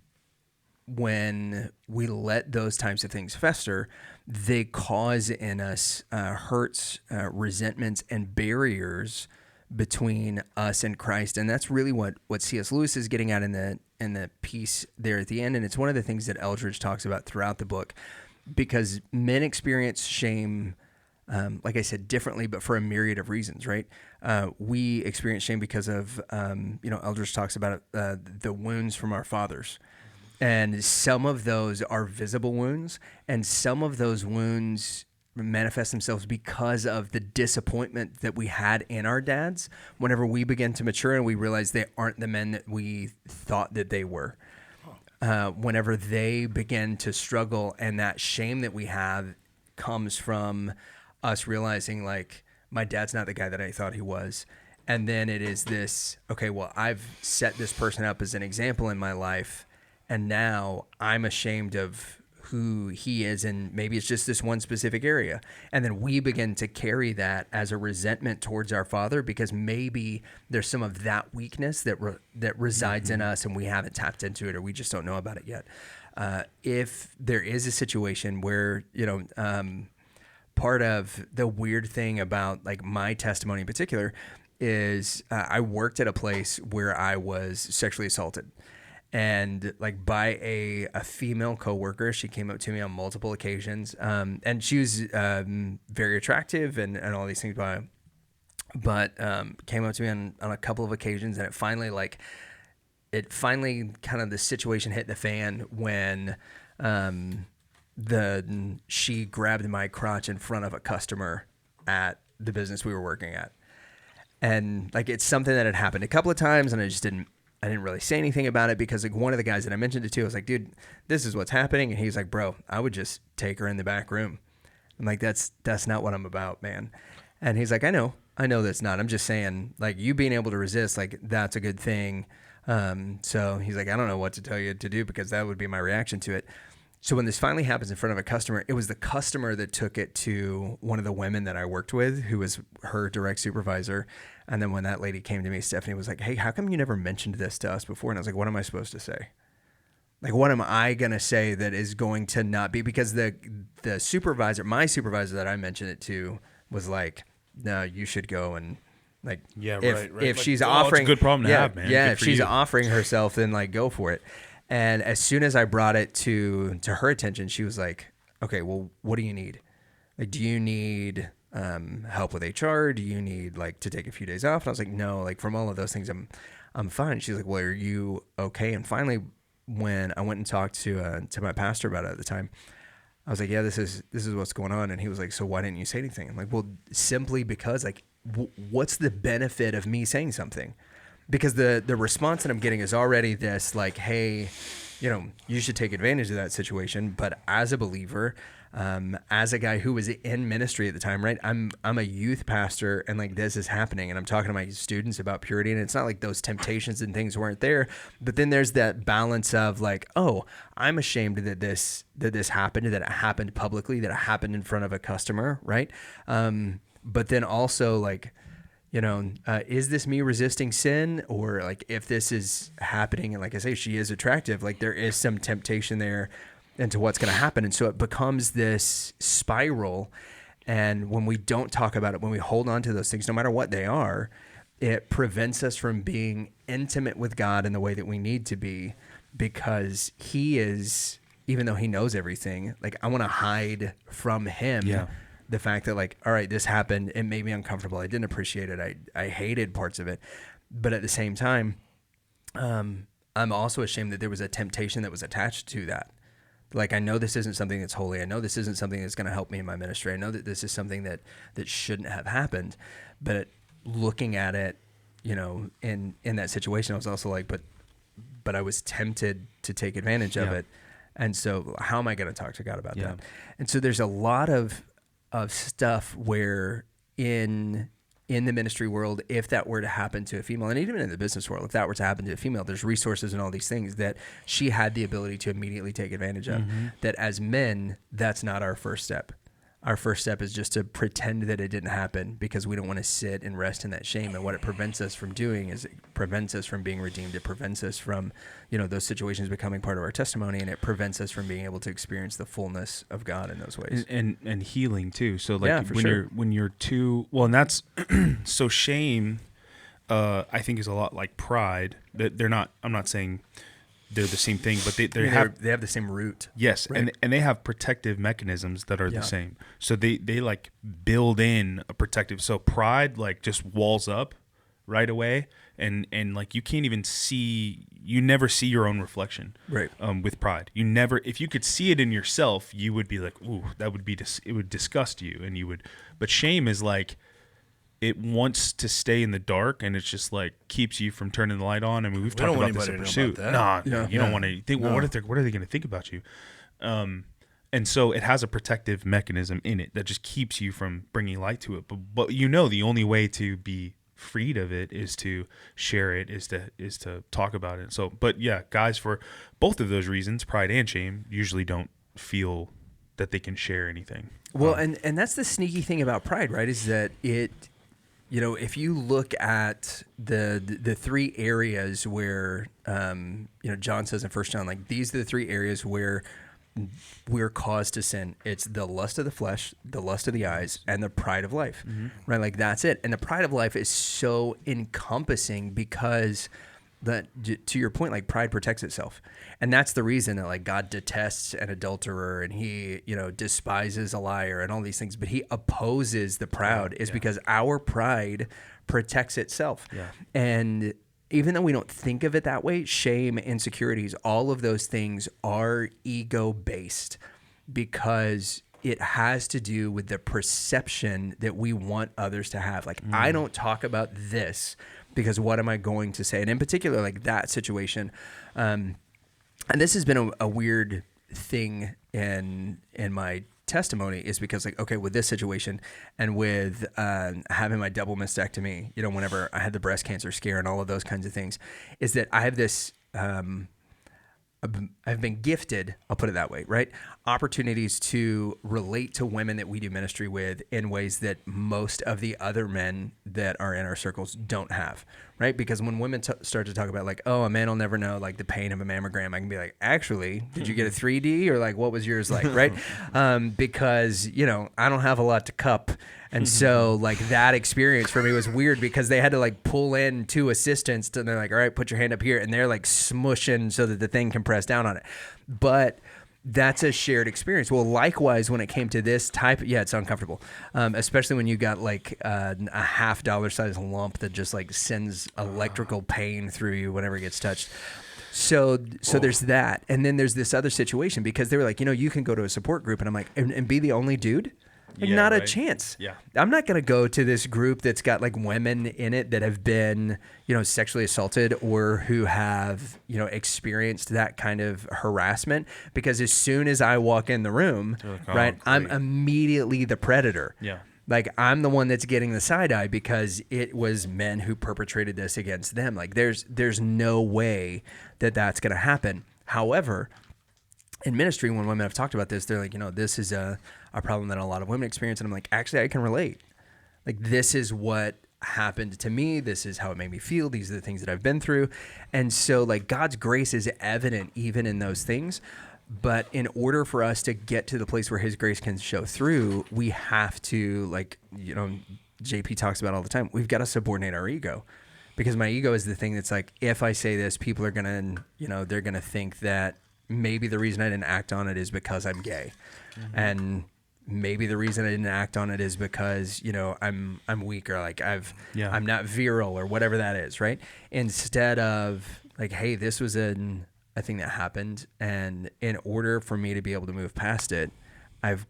when we let those types of things fester, they cause in us hurts, resentments, and barriers between us and Christ. And that's really what C.S. Lewis is getting at in the piece there at the end. And it's one of the things that Eldridge talks about throughout the book, because men experience shame, like I said, differently, but for a myriad of reasons, right? We experience shame because of, Eldridge talks about the wounds from our fathers. And some of those are visible wounds, and some of those wounds manifest themselves because of the disappointment that we had in our dads whenever we begin to mature and we realize they aren't the men that we thought that they were. Whenever they begin to struggle, and that shame that we have comes from us realizing, like, my dad's not the guy that I thought he was. And then it is this, okay, well, I've set this person up as an example in my life, and now I'm ashamed of who he is, and maybe it's just this one specific area. And then we begin to carry that as a resentment towards our father, because maybe there's some of that weakness that resides in us, and we haven't tapped into it, or we just don't know about it yet. If there is a situation where, part of the weird thing about like my testimony in particular is I worked at a place where I was sexually assaulted. And like by a female coworker. She came up to me on multiple occasions, and she was very attractive and all these things. But came up to me on a couple of occasions, and it finally kind of the situation hit the fan when she grabbed my crotch in front of a customer at the business we were working at. And like, it's something that had happened a couple of times, and I didn't really say anything about it because like one of the guys that I mentioned it to, I was like, dude, this is what's happening. And he's like, bro, I would just take her in the back room. I'm like, that's not what I'm about, man. And he's like, I know that's not. I'm just saying, like, you being able to resist, like, that's a good thing. So he's like, I don't know what to tell you to do because that would be my reaction to it. So when this finally happens in front of a customer, it was the customer that took it to one of the women that I worked with, who was her direct supervisor. And then when that lady came to me, Stephanie was like, hey, how come you never mentioned this to us before? And I was like, what am I supposed to say? Like, what am I going to say that is going to not be? Because the supervisor, my supervisor that I mentioned it to, was like, no, you should go and, like, if like, she's it's offering, a good problem to have, man. Yeah, Good if for she's you. offering herself, then like go for it. And as soon as I brought it to her attention, she was like, okay, well, what do you need? Like, do you need help with HR? Do you need like to take a few days off? And I was like, no, like from all of those things, I'm fine. She's like, well, are you okay? And finally, when I went and talked to my pastor about it at the time, I was like, yeah, this is what's going on. And he was like, so why didn't you say anything? I'm like, well, simply because like, what's the benefit of me saying something? Because the response that I'm getting is already this like, hey, you know, you should take advantage of that situation. But as a believer, as a guy who was in ministry at the time, right? I'm a youth pastor, and like this is happening, and I'm talking to my students about purity, and it's not like those temptations and things weren't there, but then there's that balance of like, oh, I'm ashamed that this happened, that it happened publicly, that it happened in front of a customer, right? But then also like, you know, is this me resisting sin? Or like, if this is happening, and like I say, she is attractive, like there is some temptation there into what's going to happen. And so it becomes this spiral. And when we don't talk about it, when we hold on to those things, no matter what they are, it prevents us from being intimate with God in the way that we need to be, because he is, even though he knows everything, like I want to hide from him. Yeah. The fact that like, all right, this happened, it made me uncomfortable. I didn't appreciate it. I hated parts of it. But at the same time, I'm also ashamed that there was a temptation that was attached to that. Like, I know this isn't something that's holy. I know this isn't something that's going to help me in my ministry. I know that this is something that shouldn't have happened. But looking at it, you know, in that situation, I was also like, but I was tempted to take advantage of it. And so how am I going to talk to God about that? And so there's a lot of stuff where in the ministry world, if that were to happen to a female, and even in the business world, if that were to happen to a female, there's resources and all these things that she had the ability to immediately take advantage of. That as men, that's not our first step. Our first step is just to pretend that it didn't happen, because we don't want to sit and rest in that shame. And what it prevents us from doing is it prevents us from being redeemed. It prevents us from, you know, those situations becoming part of our testimony, and it prevents us from being able to experience the fullness of God in those ways. And healing too. So like Yeah, when you're too, well, and that's, so shame, I think is a lot like pride. That they're not, I'm not saying they're the same thing, but they have the same root. Yes, right. and they have protective mechanisms that are the same. So they like build in a protective. So pride like just walls up right away, and like you can't even see. You never see your own reflection. Right. With pride, you never. If you could see it in yourself, you would be like, ooh, that would be. It would disgust you, and you would. But shame is like, it wants to stay in the dark, and it's just like keeps you from turning the light on. I mean, we've talked about this in Pursuit. You don't want to think. Well, what are they going to think about you? And so it has a protective mechanism in it that just keeps you from bringing light to it. But you know, the only way to be freed of it is to share it, is to talk about it. So, but yeah, guys, for both of those reasons, pride and shame, usually don't feel that they can share anything. Well, and that's the sneaky thing about pride, right? Is that it. You know, if you look at the three areas where, you know, John says in 1 John, like, these are the three areas where we're caused to sin. It's the lust of the flesh, the lust of the eyes, and the pride of life, right? Like, that's it. And the pride of life is so encompassing because that, to your point, like, pride protects itself. And that's the reason that, like, God detests an adulterer, and he, you know, despises a liar and all these things, but he opposes the proud is because our pride protects itself. Yeah. And even though we don't think of it that way, shame, insecurities, all of those things are ego-based. because it has to do with the perception that we want others to have. Like, I don't talk about this because what am I going to say? And in particular, like that situation, and this has been a weird thing in my testimony, is because, like, okay, with this situation and with having my double mastectomy, you know, whenever I had the breast cancer scare and all of those kinds of things, is that I have this, I've been gifted, I'll put it that way, right? Opportunities to relate to women that we do ministry with in ways that most of the other men that are in our circles don't have, right? Because when women start to talk about, like, oh, a man will never know, like, the pain of a mammogram, I can be like, actually, did you get a 3D, or like, what was yours like, right? Because, you know, I don't have a lot to cup. And so, like, that experience for me was weird because they had to, like, pull in 2 assistants and they're like, all right, put your hand up here. And they're, like, smushing so that the thing can press down on it. But that's a shared experience. Well, likewise, when it came to this type, it's uncomfortable, especially when you got, like, a $half size lump that just, like, sends electrical pain through you whenever it gets touched. So there's that. And then there's this other situation because they were like, you know, you can go to a support group. And I'm like, and be the only dude? Like, not a chance. Yeah. I'm not going to go to this group that's got, like, women in it that have been, you know, sexually assaulted or who have, you know, experienced that kind of harassment, because as soon as I walk in the room, like, oh, right, great. I'm immediately the predator. Yeah. Like, I'm the one that's getting the side eye because it was men who perpetrated this against them. Like, there's no way that that's going to happen. However, in ministry, when women have talked about this, they're like, you know, this is a problem that a lot of women experience. And I'm like, actually, I can relate. Like, this is what happened to me. This is how it made me feel. These are the things that I've been through. And so, like, God's grace is evident even in those things. But in order for us to get to the place where his grace can show through, we have to, like, you know, JP talks about all the time, we've got to subordinate our ego. Because my ego is the thing that's like, if I say this, people are going to, you know, they're going to think that maybe the reason I didn't act on it is because I'm gay. And maybe the reason I didn't act on it is because, you know, I'm weak, or like I'm not virile, or whatever that is, right? Instead of, like, hey, this was a thing that happened, and in order for me to be able to move past it, I have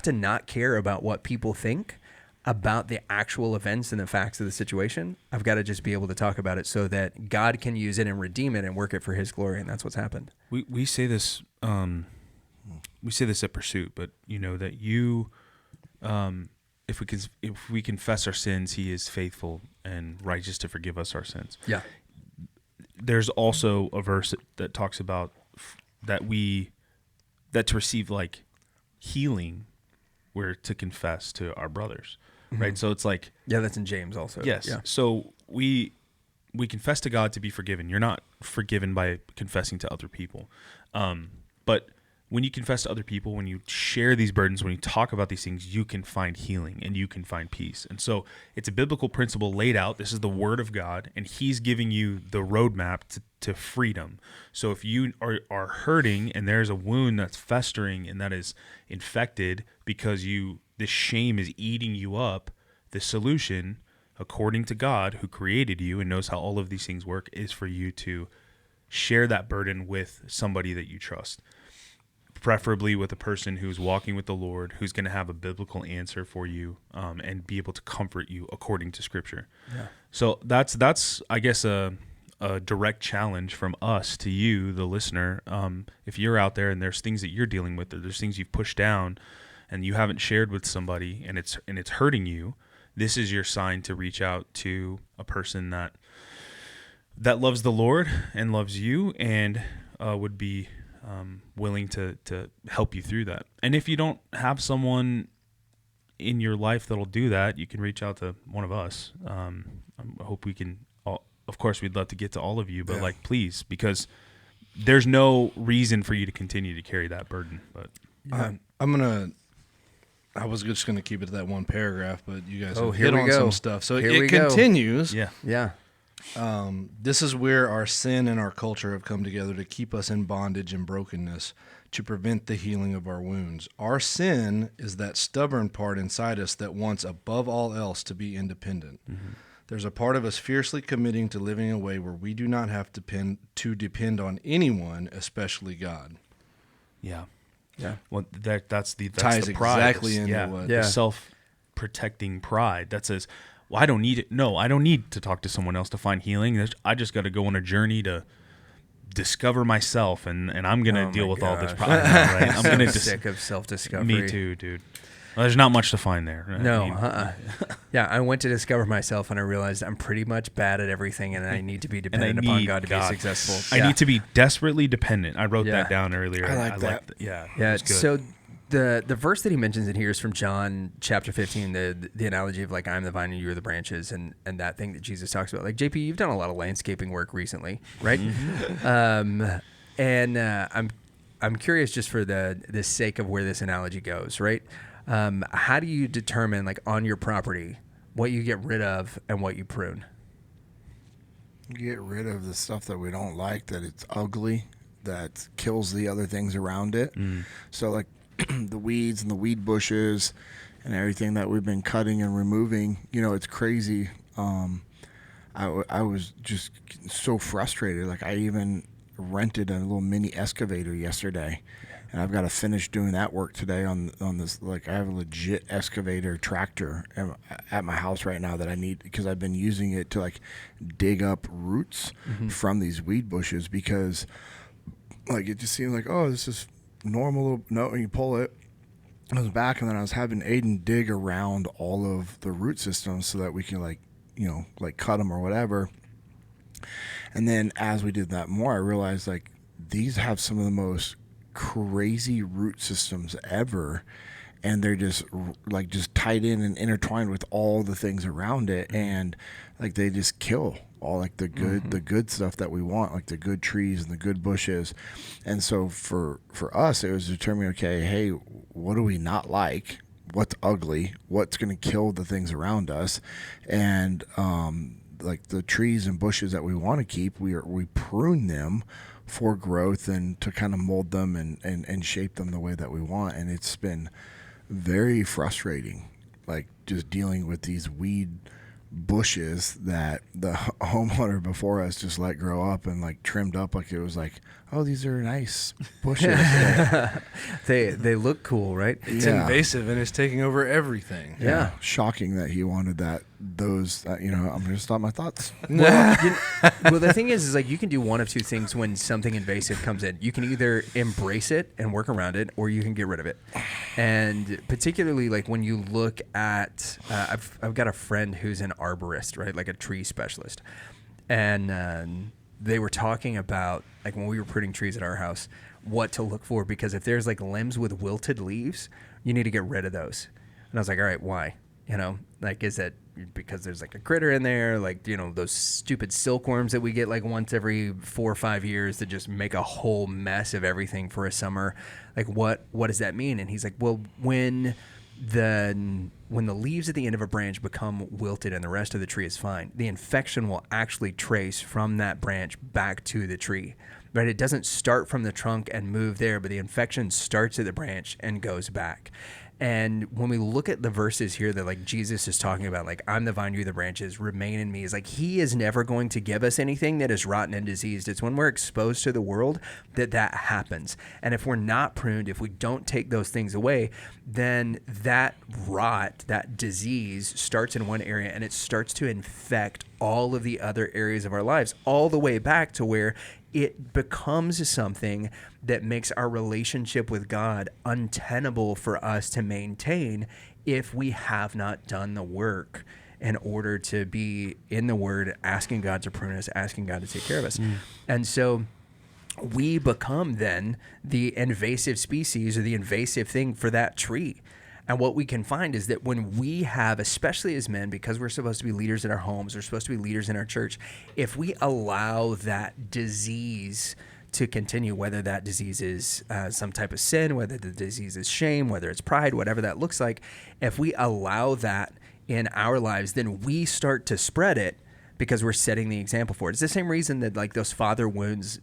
to not care about what people think about the actual events and the facts of the situation. I've got to just be able to talk about it so that God can use it and redeem it and work it for his glory. And that's what's happened. We say this, at Pursuit, but you know that you, if we confess our sins, he is faithful and righteous to forgive us our sins. Yeah. There's also a verse that talks about that to receive, like, healing, we're to confess to our brothers. Right. So it's like, that's in James also. Yes. Yeah. So we confess to God to be forgiven. You're not forgiven by confessing to other people. But when you confess to other people, when you share these burdens, when you talk about these things, you can find healing and you can find peace. And so it's a biblical principle laid out. This is the word of God, and he's giving you the roadmap to freedom. So if you are hurting and there's a wound that's festering and that is infected because this shame is eating you up, the solution, according to God, who created you and knows how all of these things work, is for you to share that burden with somebody that you trust. Preferably with a person who's walking with the Lord, who's going to have a biblical answer for you, and be able to comfort you according to Scripture. Yeah. So that's I guess a direct challenge from us to you, the listener. If you're out there and there's things that you're dealing with, or there's things you've pushed down and you haven't shared with somebody, and it's hurting you, this is your sign to reach out to a person that loves the Lord and loves you, and would be willing to help you through that. And if you don't have someone in your life that'll do that, you can reach out to one of us. I hope we can. Of course, we'd love to get to all of you, but like, please, because there's no reason for you to continue to carry that burden. But I was just gonna keep it to that one paragraph, but you guys have here hit we on go. some stuff. So Here it we go. continues. Yeah. This is where our sin and our culture have come together to keep us in bondage and brokenness, to prevent the healing of our wounds. Our sin is that stubborn part inside us that wants, above all else, to be independent. Mm-hmm. There's a part of us fiercely committing to living in a way where we do not have to depend on anyone, especially God. Yeah. Yeah. Well, that's the Ties the pride. exactly It's- into yeah, what- the Yeah. self-protecting pride that says, "Well, I don't need it. No, I don't need to talk to someone else to find healing. I just got to go on a journey to discover myself, and I'm gonna Oh deal my with all this gosh. pride, right? I'm So gonna sick of self-discovery. Me too, dude. Well, there's not much to find there. I No, mean, Yeah, I went to discover myself, and I realized I'm pretty much bad at everything, and I need to be dependent upon need God to be God. successful. I Yeah. need to be desperately dependent. I wrote Yeah. that down earlier. I like that. Yeah. it Yeah. was good. So the verse that he mentions in here is from John chapter 15, the analogy of like I'm the vine and you are the branches, and that thing that Jesus talks about. Like JP, you've done a lot of landscaping work recently, right? And I'm curious, just for the sake of where this analogy goes, right? How do you determine, like on your property, what you get rid of and what you prune? Get rid of the stuff that we don't like, that it's ugly, that kills the other things around it. So like the weeds and the weed bushes and everything that we've been cutting and removing, it's crazy. I was just so frustrated. Like I even rented a little mini excavator yesterday, and I've got to finish doing that work today on this. Like I have a legit excavator tractor at my house right now that I need, because I've been using it to like dig up roots from these weed bushes, because like it just seemed like, oh, this is normal. No, and you pull it. I was back, and then I was having Aiden dig around all of the root systems so that we can like cut them or whatever. And then as we did that more, I realized like these have some of the most crazy root systems ever, and they're just tied in and intertwined with all the things around it, and like they just kill all like the good stuff that we want, like the good trees and the good bushes. And so for us, it was determining, okay, hey, what do we not like? What's ugly? What's going to kill the things around us? And like the trees and bushes that we want to keep, we prune them for growth and to kind of mold them and shape them the way that we want. And it's been very frustrating, like just dealing with these weed bushes that the homeowner before us just let grow up and like trimmed up, like it was like, oh, these are nice bushes. They look cool, right? It's Yeah. invasive and it's taking over everything. Yeah. Shocking that he wanted those. I'm going to stop my thoughts. Well, the thing is like you can do one of two things when something invasive comes in. You can either embrace it and work around it, or you can get rid of it. And particularly like when you look at, I've got a friend who's an arborist, right? Like a tree specialist. And they were talking about, like when we were pruning trees at our house, what to look for, because if there's like limbs with wilted leaves, you need to get rid of those. And I was like, all right, why? Like, is it because there's like a critter in there, like, those stupid silkworms that we get like once every 4 or 5 years that just make a whole mess of everything for a summer? Like, what does that mean? And he's like, well, when the leaves at the end of a branch become wilted and the rest of the tree is fine, the infection will actually trace from that branch back to the tree, right? It doesn't start from the trunk and move there, but the infection starts at the branch and goes back. And when we look at the verses here that like Jesus is talking about, like I'm the vine, you the branches, remain in me, is like he is never going to give us anything that is rotten and diseased. It's when we're exposed to the world that happens. And if we're not pruned, if we don't take those things away, then that rot, that disease starts in one area and it starts to infect all of the other areas of our lives, all the way back to where it becomes something that makes our relationship with God untenable for us to maintain if we have not done the work in order to be in the Word, asking God to prune us, asking God to take care of us. And so we become then the invasive species or the invasive thing for that tree. And what we can find is that when we have, especially as men, because we're supposed to be leaders in our homes, we're supposed to be leaders in our church, if we allow that disease to continue, whether that disease is some type of sin, whether the disease is shame, whether it's pride, whatever that looks like, if we allow that in our lives, then we start to spread it because we're setting the example for it. It's the same reason that like those father wounds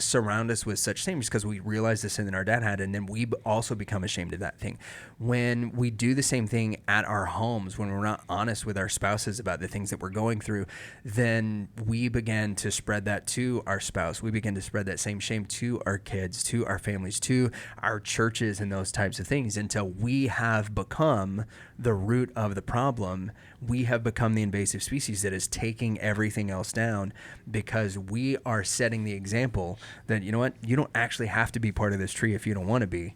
surround us with such shame just because we realize the sin that our dad had, and then we also become ashamed of that thing. When we do the same thing at our homes, when we're not honest with our spouses about the things that we're going through, then we begin to spread that to our spouse. We begin to spread that same shame to our kids, to our families, to our churches, and those types of things, until we have become the root of the problem. We have become the invasive species that is taking everything else down, because we are setting the example that, you know what, you don't actually have to be part of this tree if you don't want to be.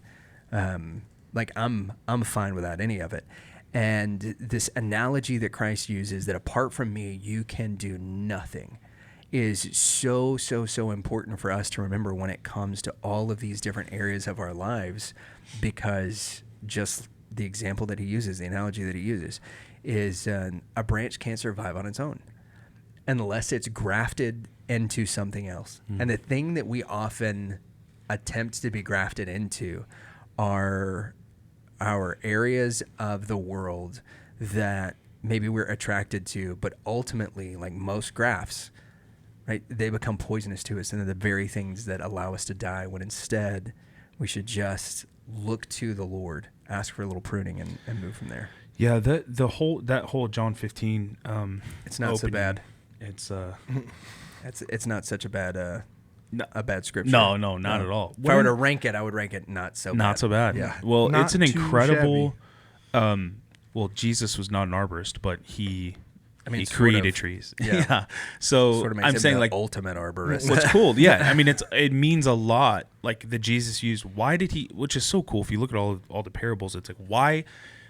Like I'm fine without any of it. And this analogy that Christ uses, that apart from me, you can do nothing, is so important for us to remember when it comes to all of these different areas of our lives, because just the example that he uses, the analogy that he uses, is a branch can't survive on its own unless it's grafted into something else. And the thing that we often attempt to be grafted into are our areas of the world that maybe we're attracted to, but ultimately, like most grafts, right, they become poisonous to us, and they're the very things that allow us to die, when instead we should just look to the Lord, ask for a little pruning, and move from there. Yeah, that whole John 15. It's not so bad. It's it's not such a bad bad scripture. No, not at all. If I were to rank it, I would rank it not so bad. Yeah. Well, Not it's an too incredible. Well, Jesus was not an arborist, but he created trees. Yeah. So Sort of makes I'm him saying, the like, ultimate arborist. what's cool? Yeah. I mean, it means a lot. Like, that Jesus used. Why did he? Which is so cool. If you look at all the parables, it's like, why?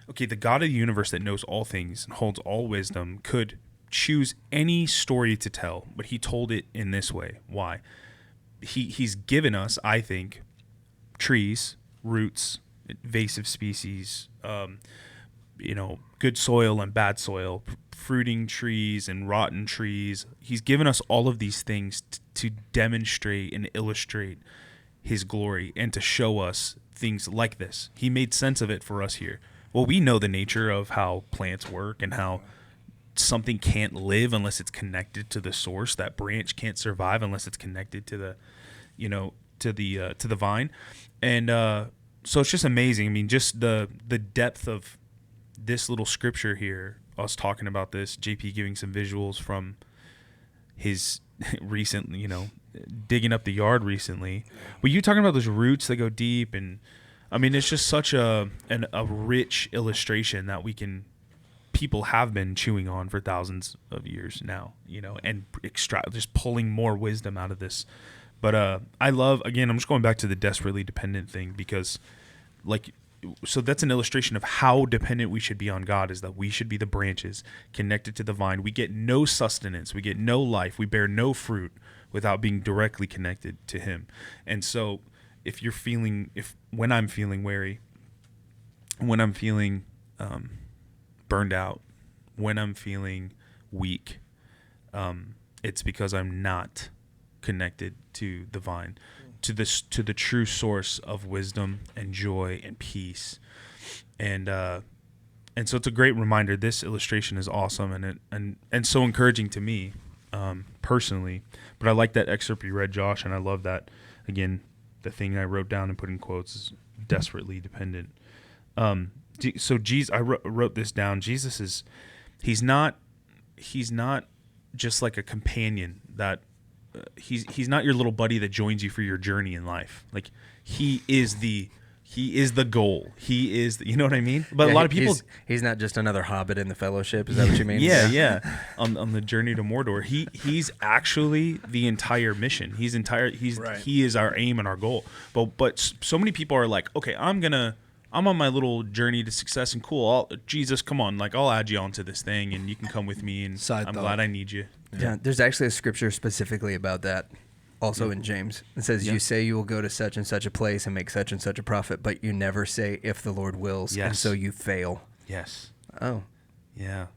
Okay, the God of the universe that knows all things and holds all wisdom could choose any story to tell, but he told it in this way. Why? He's given us, I think, trees, roots, invasive species, good soil and bad soil, fruiting trees and rotten trees. He's given us all of these things to demonstrate and illustrate his glory, and to show us things like this. He made sense of it for us here. Well, we know the nature of how plants work and how something can't live unless it's connected to the source. That branch can't survive unless it's connected to the, to the vine. And so it's just amazing. I mean, just the depth of this little scripture here. Us talking about this, JP giving some visuals from his recent, digging up the yard recently. Were you talking about those roots that go deep? And I mean, it's just such a rich illustration that people have been chewing on for thousands of years now, and just pulling more wisdom out of this. But I love, again, I'm just going back to the desperately dependent thing, because so that's an illustration of how dependent we should be on God, is that we should be the branches connected to the vine. We get no sustenance, we get no life, we bear no fruit without being directly connected to him. And so when I'm feeling weary, when I'm feeling burned out, when I'm feeling weak, it's because I'm not connected to the vine, to the true source of wisdom and joy and peace. And so it's a great reminder. This illustration is awesome and so encouraging to me personally. But I like that excerpt you read, Josh, and I love that, again, the thing I wrote down and put in quotes is desperately dependent. So Jesus, I wrote this down. Jesus he's not just like a companion that he's not your little buddy that joins you for your journey in life. Like, he is the goal. He is you know what I mean? But a lot of people, he's not just another hobbit in the fellowship. Is that what you mean? Yeah. On the journey to Mordor, he's actually the entire mission. He is our aim and our goal. But so many people are like, okay, I'm on my little journey to success, and cool. Jesus, come on, I'll add you onto this thing, and you can come with me. And glad I need you. Yeah, there's actually a scripture specifically about that, also in James. It says, "You say you will go to such and such a place and make such and such a profit, but you never say if the Lord wills, and so you fail." Yes. Oh. Yeah.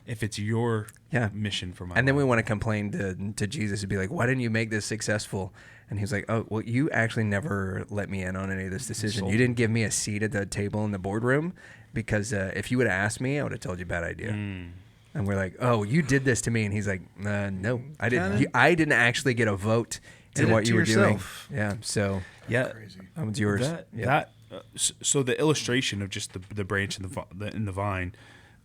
If it's your mission for my life. And then we want to complain to Jesus and be like, "Why didn't you make this successful?" And he's like, "Oh, well, you actually never let me in on any of this decision. You didn't give me a seat at the table in the boardroom, because if you would have asked me, I would have told you a bad idea." And we're like, oh, you did this to me. And he's like, no, I didn't. Kinda. I didn't actually get a vote in Did it what to you were yourself. doing. Yeah. So Yeah. that was yours. So the illustration of just the branch and the vine,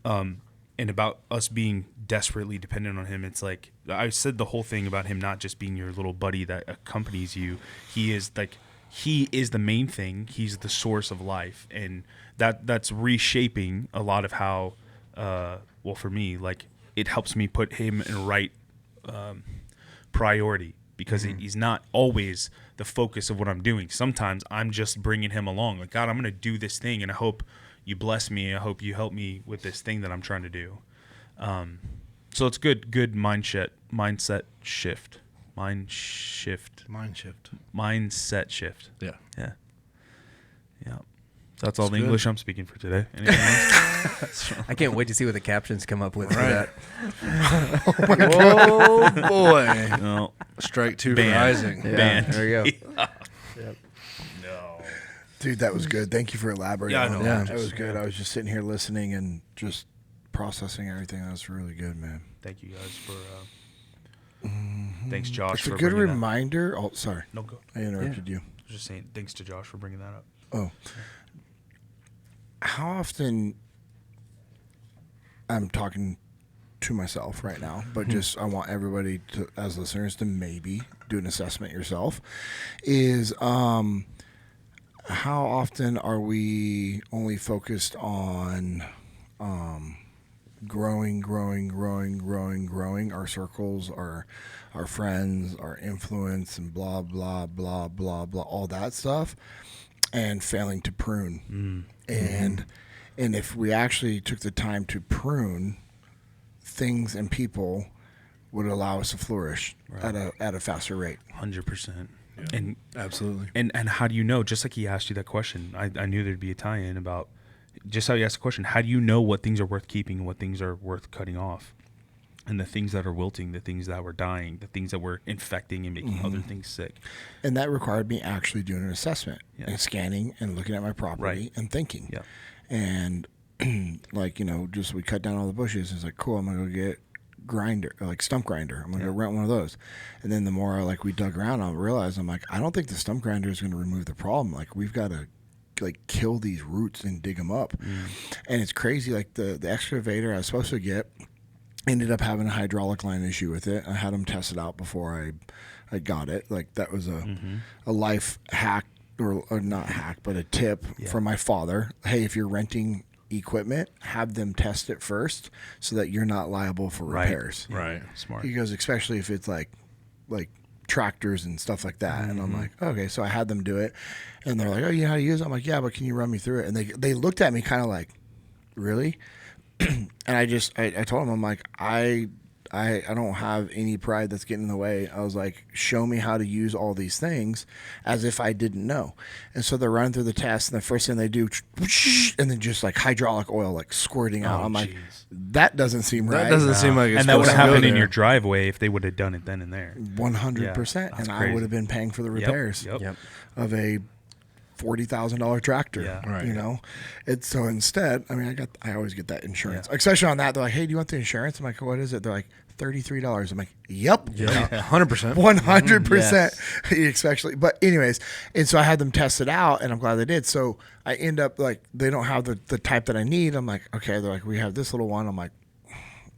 and about us being desperately dependent on him. It's like I said the whole thing about him not just being your little buddy that accompanies you. He is the main thing. He's the source of life, and that's reshaping a lot of how. Well, for me, like it helps me put him in the right priority because he's not always the focus of what I'm doing. Sometimes I'm just bringing him along. Like, God, I'm going to do this thing, and I hope you bless me. I hope you help me with this thing that I'm trying to do. So it's good mindset shift. Mindset shift. Yeah. Yeah. Yeah. So that's all the good. English I'm speaking for today. Anything else? I can't wait to see what the captions come up with Right. for that. Oh boy! No. Strike two Ban. for Isaac. Yeah, Man. there you go. No. Dude, that was good. Thank you for elaborating. Yeah, I on know. that. Yeah. That was good. I was just sitting here listening and just processing everything. That was really good, man. Thank you guys for. Thanks, Josh. It's a for good bringing that- reminder. Oh, sorry. No, go. I interrupted you. I was just saying thanks to Josh for bringing that up. Oh. How often, I'm talking to myself right now, but just I want everybody to, as listeners, to maybe do an assessment yourself, is how often are we only focused on growing our circles, our friends, our influence, and blah, blah, blah, blah, blah, all that stuff, and failing to prune. And if we actually took the time to prune, things and people would allow us to flourish at a faster rate. 100%. And Absolutely. and how do you know? Just like he asked you that question, I knew there'd be a tie-in about just how you asked the question. How do you know what things are worth keeping and what things are worth cutting off? And the things that are wilting, the things that were dying, the things that were infecting and making other things sick. And that required me actually doing an assessment Yeah. and scanning and looking at my property Right. and thinking. Yeah. And like, just we cut down all the bushes. It's like, cool, I'm going to go get stump grinder. I'm going to go rent one of those. And then the more we dug around, I realized I'm like, I don't think the stump grinder is going to remove the problem. Like, we've got to kill these roots and dig them up. And it's crazy. Like the excavator I was supposed to get ended up having a hydraulic line issue with it. I had them test it out before I got it. Like, that was a life hack or not hack, but a tip from my father. Hey, if you're renting equipment, have them test it first so that you're not liable for repairs. Right. Smart. He goes, especially if it's like tractors and stuff like that. And I'm like, okay. So I had them do it, and they're like, oh, you know how to use it? I'm like, yeah, but can you run me through it? And they looked at me kind of like, really? And I told him, I'm like, I don't have any pride that's getting in the way. I was like, show me how to use all these things, as if I didn't know. And so they're running through the test, and the first thing they do, and then just hydraulic oil squirting out. I'm like, that doesn't seem right. That doesn't seem like it's And that would supposed have to go happened in there. your driveway if they would have done it then and there. 100%. Yeah, And that's I crazy. would have been paying for the repairs Yep. of a $40,000 tractor. Yeah. Right. It's so instead, I always get that insurance, especially on that. They're like, hey, do you want the insurance? I'm like, what is it? They're like, $33. I'm like, yep. Yeah. 100%. 100%. Especially, but anyways, and so I had them test it out, and I'm glad they did. So I end up they don't have the type that I need. I'm like, okay. They're like, we have this little one. I'm like,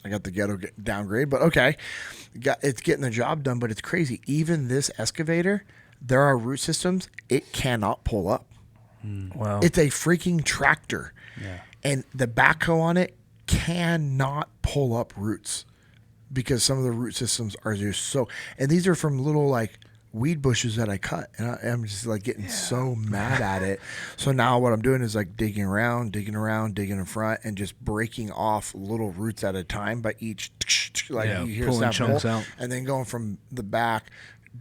I got the ghetto downgrade, but okay, it's getting the job done. But it's crazy. Even this excavator, there are root systems it cannot pull up. Wow. It's a freaking tractor, Yeah. and the backhoe on it cannot pull up roots because some of the root systems are just so. And these are from little weed bushes that I cut, and I'm just getting so mad at it. So now what I'm doing is digging around, digging in front, and just breaking off little roots at a time by each. You hear pulling a snap chunks bolt, out. and then going from the back,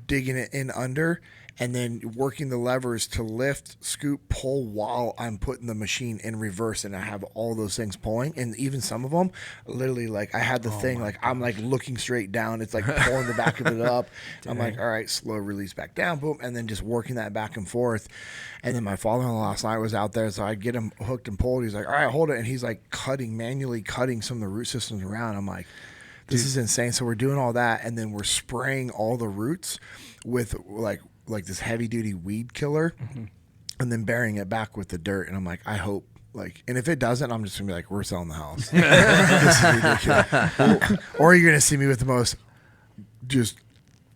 digging it in under, and then working the levers to lift, scoop, pull while I'm putting the machine in reverse, and I have all those things pulling. And even some of them, literally, like I had the thing, like I'm like looking straight down. It's like pulling the back of it up. I'm like, all right, slow release back down, boom, and then just working that back and forth. And then my father-in-law last night was out there, so I get him hooked and pulled. He's like, all right, hold it, and he's like manually cutting some of the root systems around. I'm like, this is insane. So we're doing all that, and then we're spraying all the roots with like this heavy duty weed killer, and then burying it back with the dirt. And I'm like, I hope, like, and if it doesn't, I'm just gonna be like, we're selling the house. This is ridiculous. Or you're gonna see me with the most just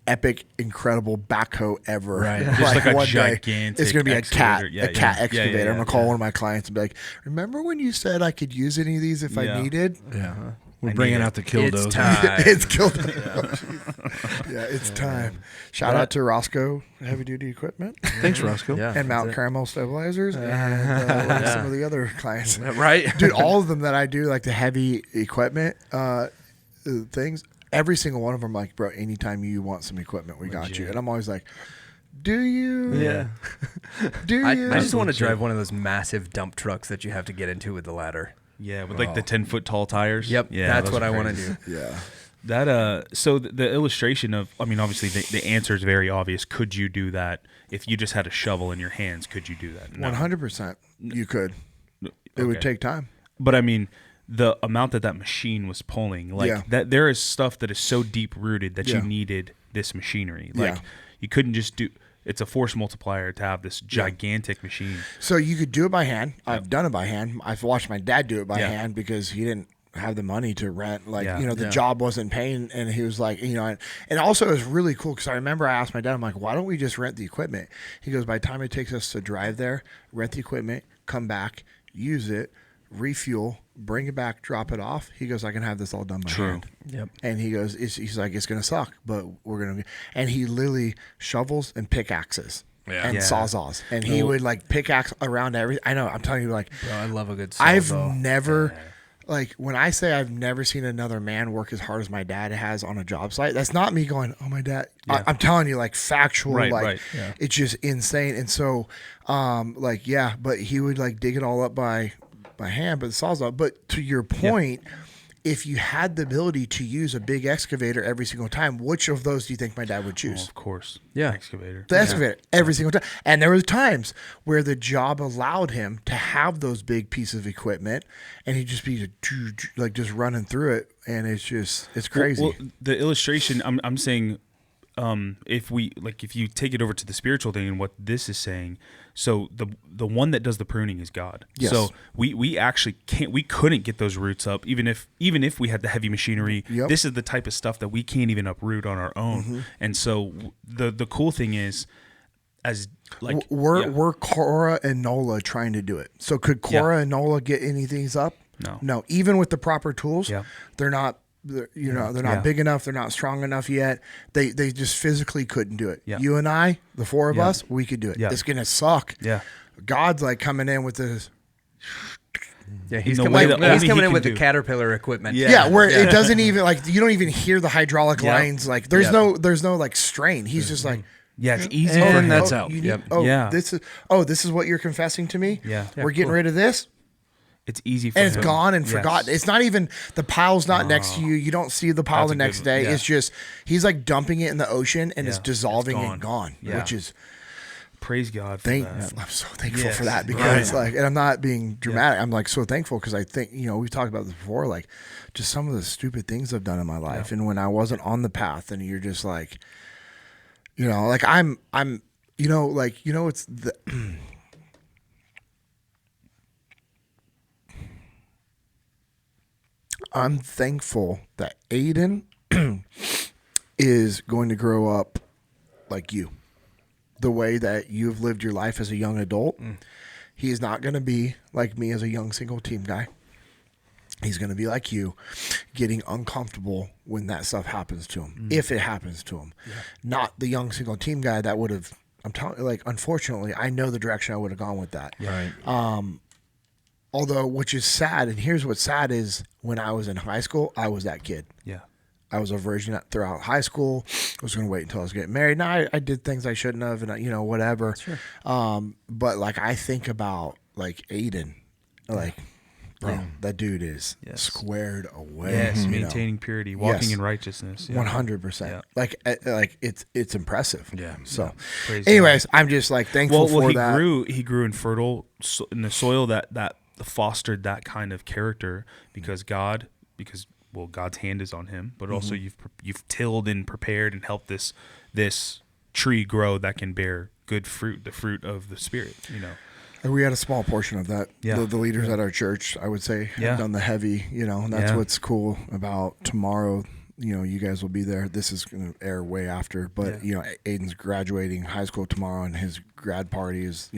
epic, incredible backhoe ever. Right. Just like a one day, gigantic it's gonna be excavator. a cat excavator. Yeah, I'm gonna call one of my clients and be like, remember when you said I could use any of these if I needed? Yeah. We're bringing out the It's killdozer. time. It's killed. Yeah, it's time. Shout out to Roscoe Heavy Duty Equipment Thanks, Roscoe. Yeah, and Mount that's it. Caramel Stabilizers and some of the other clients. Right? Dude, all of them that I do, like the heavy equipment things, every single one of them, like, bro, anytime you want some equipment, we got you. And I'm always like, do you? Yeah. Do you? I just want to drive one of those massive dump trucks that you have to get into with the ladder. Yeah, with like the 10-foot tall tires. Yep. Yeah, That's those what are I want to crazy. do. Yeah. That so the illustration of, I mean, obviously the answer is very obvious. Could you do that if you just had a shovel in your hands? Could you do that? No. 100%. You could. It would take time. But I mean, the amount that machine was pulling, like that, there is stuff that is so deep rooted that you needed this machinery. Like you couldn't just do. It's a force multiplier to have this gigantic machine. So you could do it by hand. I've done it by hand. I've watched my dad do it by hand because he didn't have the money to rent. Like, the job wasn't paying. And he was like, and also it was really cool because I remember I asked my dad, I'm like, why don't we just rent the equipment? He goes, by the time it takes us to drive there, rent the equipment, come back, use it, refuel, bring it back, drop it off. He goes, I can have this all done by hand. Yep. And he goes, he's like, it's going to suck, but we're going to. And he literally shovels and pickaxes and sawzalls. And he would like pickaxe around everything. I know, I'm telling you, like, Bro, I love a good I've sawzall. never, like, when I say I've never seen another man work as hard as my dad has on a job site, that's not me going, oh, my dad. I'm telling you, like, factual, it's just insane. And so, but he would like dig it all up by hand, but the sawzall. But to your point, if you had the ability to use a big excavator every single time, which of those do you think my dad would choose? Of course. Yeah. Excavator. The excavator every single time. And there were times where the job allowed him to have those big pieces of equipment, and he'd just be like just running through it, and it's crazy. Well, the illustration, I'm saying, if you take it over to the spiritual thing and what this is saying, so the one that does the pruning is God. Yes. So we actually couldn't get those roots up even if we had the heavy machinery. Yep. This is the type of stuff that we can't even uproot on our own. Mm-hmm. And so the cool thing is, as like we're Cora and Nola trying to do it. So could Cora and Nola get anything up? No. Even with the proper tools, they're not. They're not big enough. They're not strong enough yet. They just physically couldn't do it. Yeah. You and I, the four of us, we could do it. Yeah. It's gonna suck. Yeah. God's like coming in with this. Yeah, he's the coming, way in, that he's only coming he in can with do. the Caterpillar equipment. Yeah. Where it doesn't even like you don't even hear the hydraulic lines. Like there's no like strain. He's just like. Yeah, it's easy for And him. that's out. You need, This is what you're confessing to me. Yeah. We're getting rid of this. It's easy for And him. it's gone and Yes. forgotten. It's not even the pile's not next to you. You don't see the pile That's the a next good day. one. Yeah. It's just he's like dumping it in the ocean and it's Yeah. dissolving It's and gone. Yeah. Which is Praise God for that. I'm so thankful Yes. for that because Right. like, and I'm not being dramatic. I'm like so thankful because I think we've talked about this before. Like just some of the stupid things I've done in my life, and when I wasn't on the path, and you're just like, like I'm, it's the. I'm thankful that Aiden is going to grow up like you. The way that you've lived your life as a young adult. He is not going to be like me as a young single team guy. He's going to be like you, getting uncomfortable when that stuff happens to him, if it happens to him. Yeah. Not the young single team guy that would have, I'm telling you, like, unfortunately, I know the direction I would have gone with that. Right. Although, which is sad, and here's what's sad is when I was in high school, I was that kid. Yeah. I was a virgin throughout high school. I was going to wait until I was getting married. Now I did things I shouldn't have, and whatever. Sure. But like I think about like Aiden, like bro, that dude is squared away. Yes, you know? maintaining purity, walking Yes. in righteousness. 100%. Like it's impressive. Yeah. So, Praise anyways, I'm just like thankful for he that. He grew in fertile in the soil that fostered that kind of character because God's hand is on him, but also you've tilled and prepared and helped this tree grow that can bear good fruit, the fruit of the Spirit. And we had a small portion of that. Yeah. The leaders at our church, I would say, have done the heavy. And that's what's cool about tomorrow. You guys will be there. This is going to air way after, but Aiden's graduating high school tomorrow, and his grad party is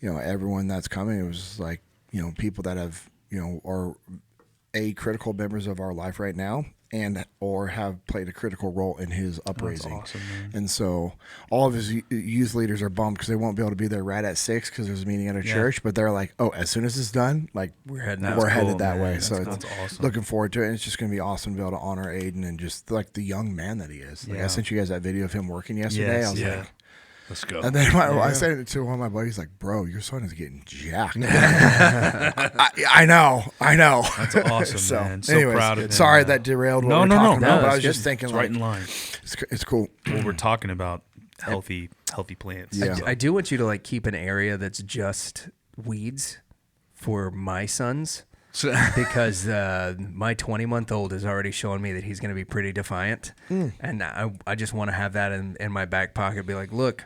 everyone that's coming. It was just like people that have are critical members of our life right now, and or have played a critical role in his upraising. That's awesome, man. And so all of his youth leaders are bummed because they won't be able to be there right at 6 because there's a meeting at a church. But they're like, oh, as soon as it's done, like we're headed that way. That's So cool. it's That's awesome. looking forward to it. And it's just going to be awesome to be able to honor Aiden and just like the young man that he is. Like I sent you guys that video of him working yesterday. I was like, Let's go. and then I said it to one of my buddies, like, bro, your son is getting jacked. I know. That's awesome, So, man. So anyways, proud of him. sorry that derailed what we're talking about, but I was just thinking, It's like, right in line. it's cool. Well, we're talking about healthy plants. Yeah. I do want you to like keep an area that's just weeds for my sons. Because my 20-month-old is already showing me that he's going to be pretty defiant. And I just want to have that in my back pocket. Be like, look,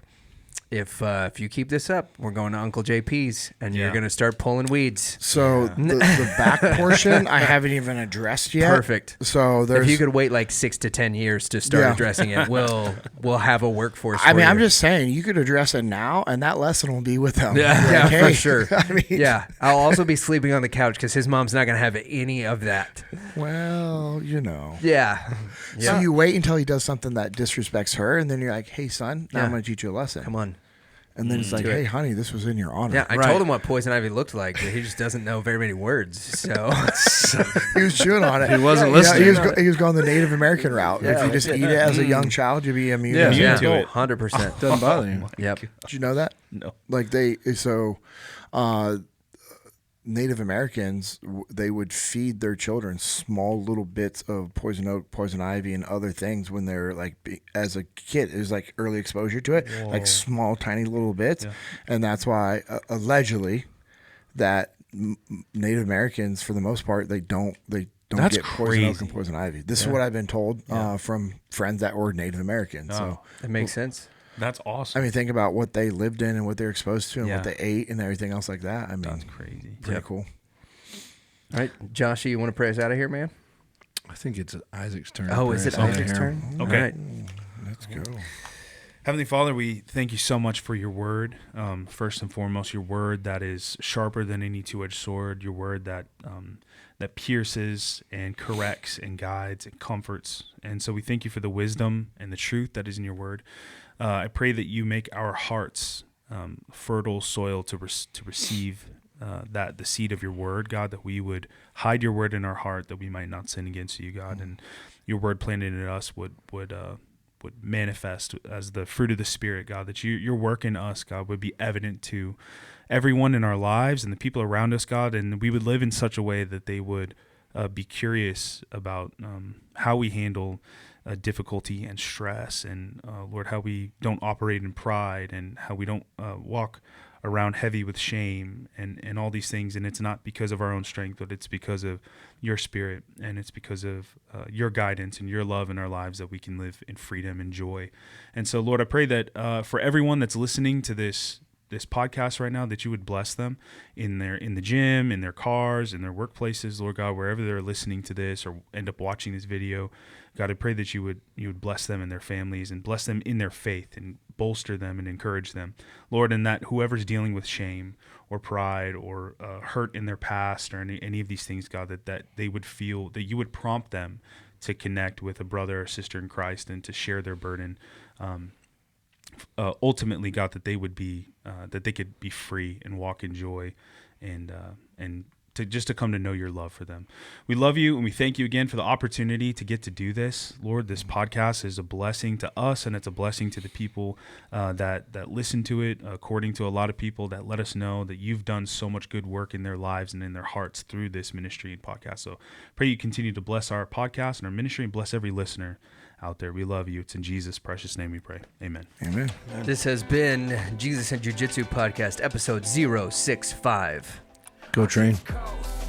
if you keep this up, we're going to Uncle JP's, and you're going to start pulling weeds. So the back portion I haven't even addressed yet. Perfect. So there's. If you could wait like 6 to 10 years to start addressing it, we'll have a workforce. I mean, for I'm you. just saying you could address it now, and that lesson will be with him. Yeah, Like, hey, for sure. I mean, Yeah, I'll also be sleeping on the couch because his mom's not going to have any of that. Well, Yeah. So you wait until he does something that disrespects her, and then you're like, "Hey, son, now Yeah. I'm going to teach you a lesson." Come on. And then it's like, Do it. "Hey, honey, this was in your honor." Yeah, I told him what poison ivy looked like, but he just doesn't know very many words. So He was chewing on it. He wasn't Yeah, listening. he was going the Native American route. If you just eat it as a young child, you'd be immune. Yeah. as an Immune yeah, to it. 100%. Doesn't bother you. Yep. Did you know that? No. Like Native Americans, they would feed their children small little bits of poison oak, poison ivy, and other things when they're like, as a kid. It was like early exposure to it, like small, tiny little bits. Yeah. And that's why, allegedly, that Native Americans, for the most part, they don't That's get poison oak crazy. and poison ivy. This is what I've been told from friends that were Native American. So, It makes sense. That's awesome. I mean, think about what they lived in and what they're exposed to and Yeah. what they ate and everything else like that. I mean, that's crazy. pretty cool. All right, Joshy, you want to pray us out of here, man? I think it's Isaac's turn. Oh, is it Pray us out Isaac's here. turn? Okay. All right. Let's go. Heavenly Father, we thank you so much for your word. First and foremost, your word that is sharper than any two-edged sword. Your word that that pierces and corrects and guides and comforts. And so we thank you for the wisdom and the truth that is in your word. I pray that you make our hearts fertile soil to receive that the seed of your word, God, that we would hide your word in our heart, that we might not sin against you, God, and your word planted in us would manifest as the fruit of the Spirit, God, that your work in us, God, would be evident to everyone in our lives and the people around us, God, and we would live in such a way that they would be curious about how we handle difficulty and stress, and Lord, how we don't operate in pride, and how we don't walk around heavy with shame and all these things. And it's not because of our own strength, but it's because of your Spirit, and it's because of your guidance and your love in our lives that we can live in freedom and joy. And so, Lord, I pray that for everyone that's listening to this podcast right now, that you would bless them in the gym, in their cars, in their workplaces, Lord God, wherever they're listening to this or end up watching this video. God, I pray that you would bless them and their families, and bless them in their faith, and bolster them and encourage them, Lord, and that whoever's dealing with shame or pride or hurt in their past or any of these things, God, that they would feel that you would prompt them to connect with a brother or sister in Christ and to share their burden. Ultimately, God, that they would be that they could be free and walk in joy and to come to know your love for them. We love you, and we thank you again for the opportunity to get to do this. Lord, this podcast is a blessing to us, and it's a blessing to the people that listen to it, according to a lot of people that let us know that you've done so much good work in their lives and in their hearts through this ministry and podcast. So pray you continue to bless our podcast and our ministry and bless every listener out there. We love you. It's in Jesus' precious name we pray. Amen. Amen. This has been Jesus and Jiu-Jitsu Podcast, episode 065. Go train. Coast.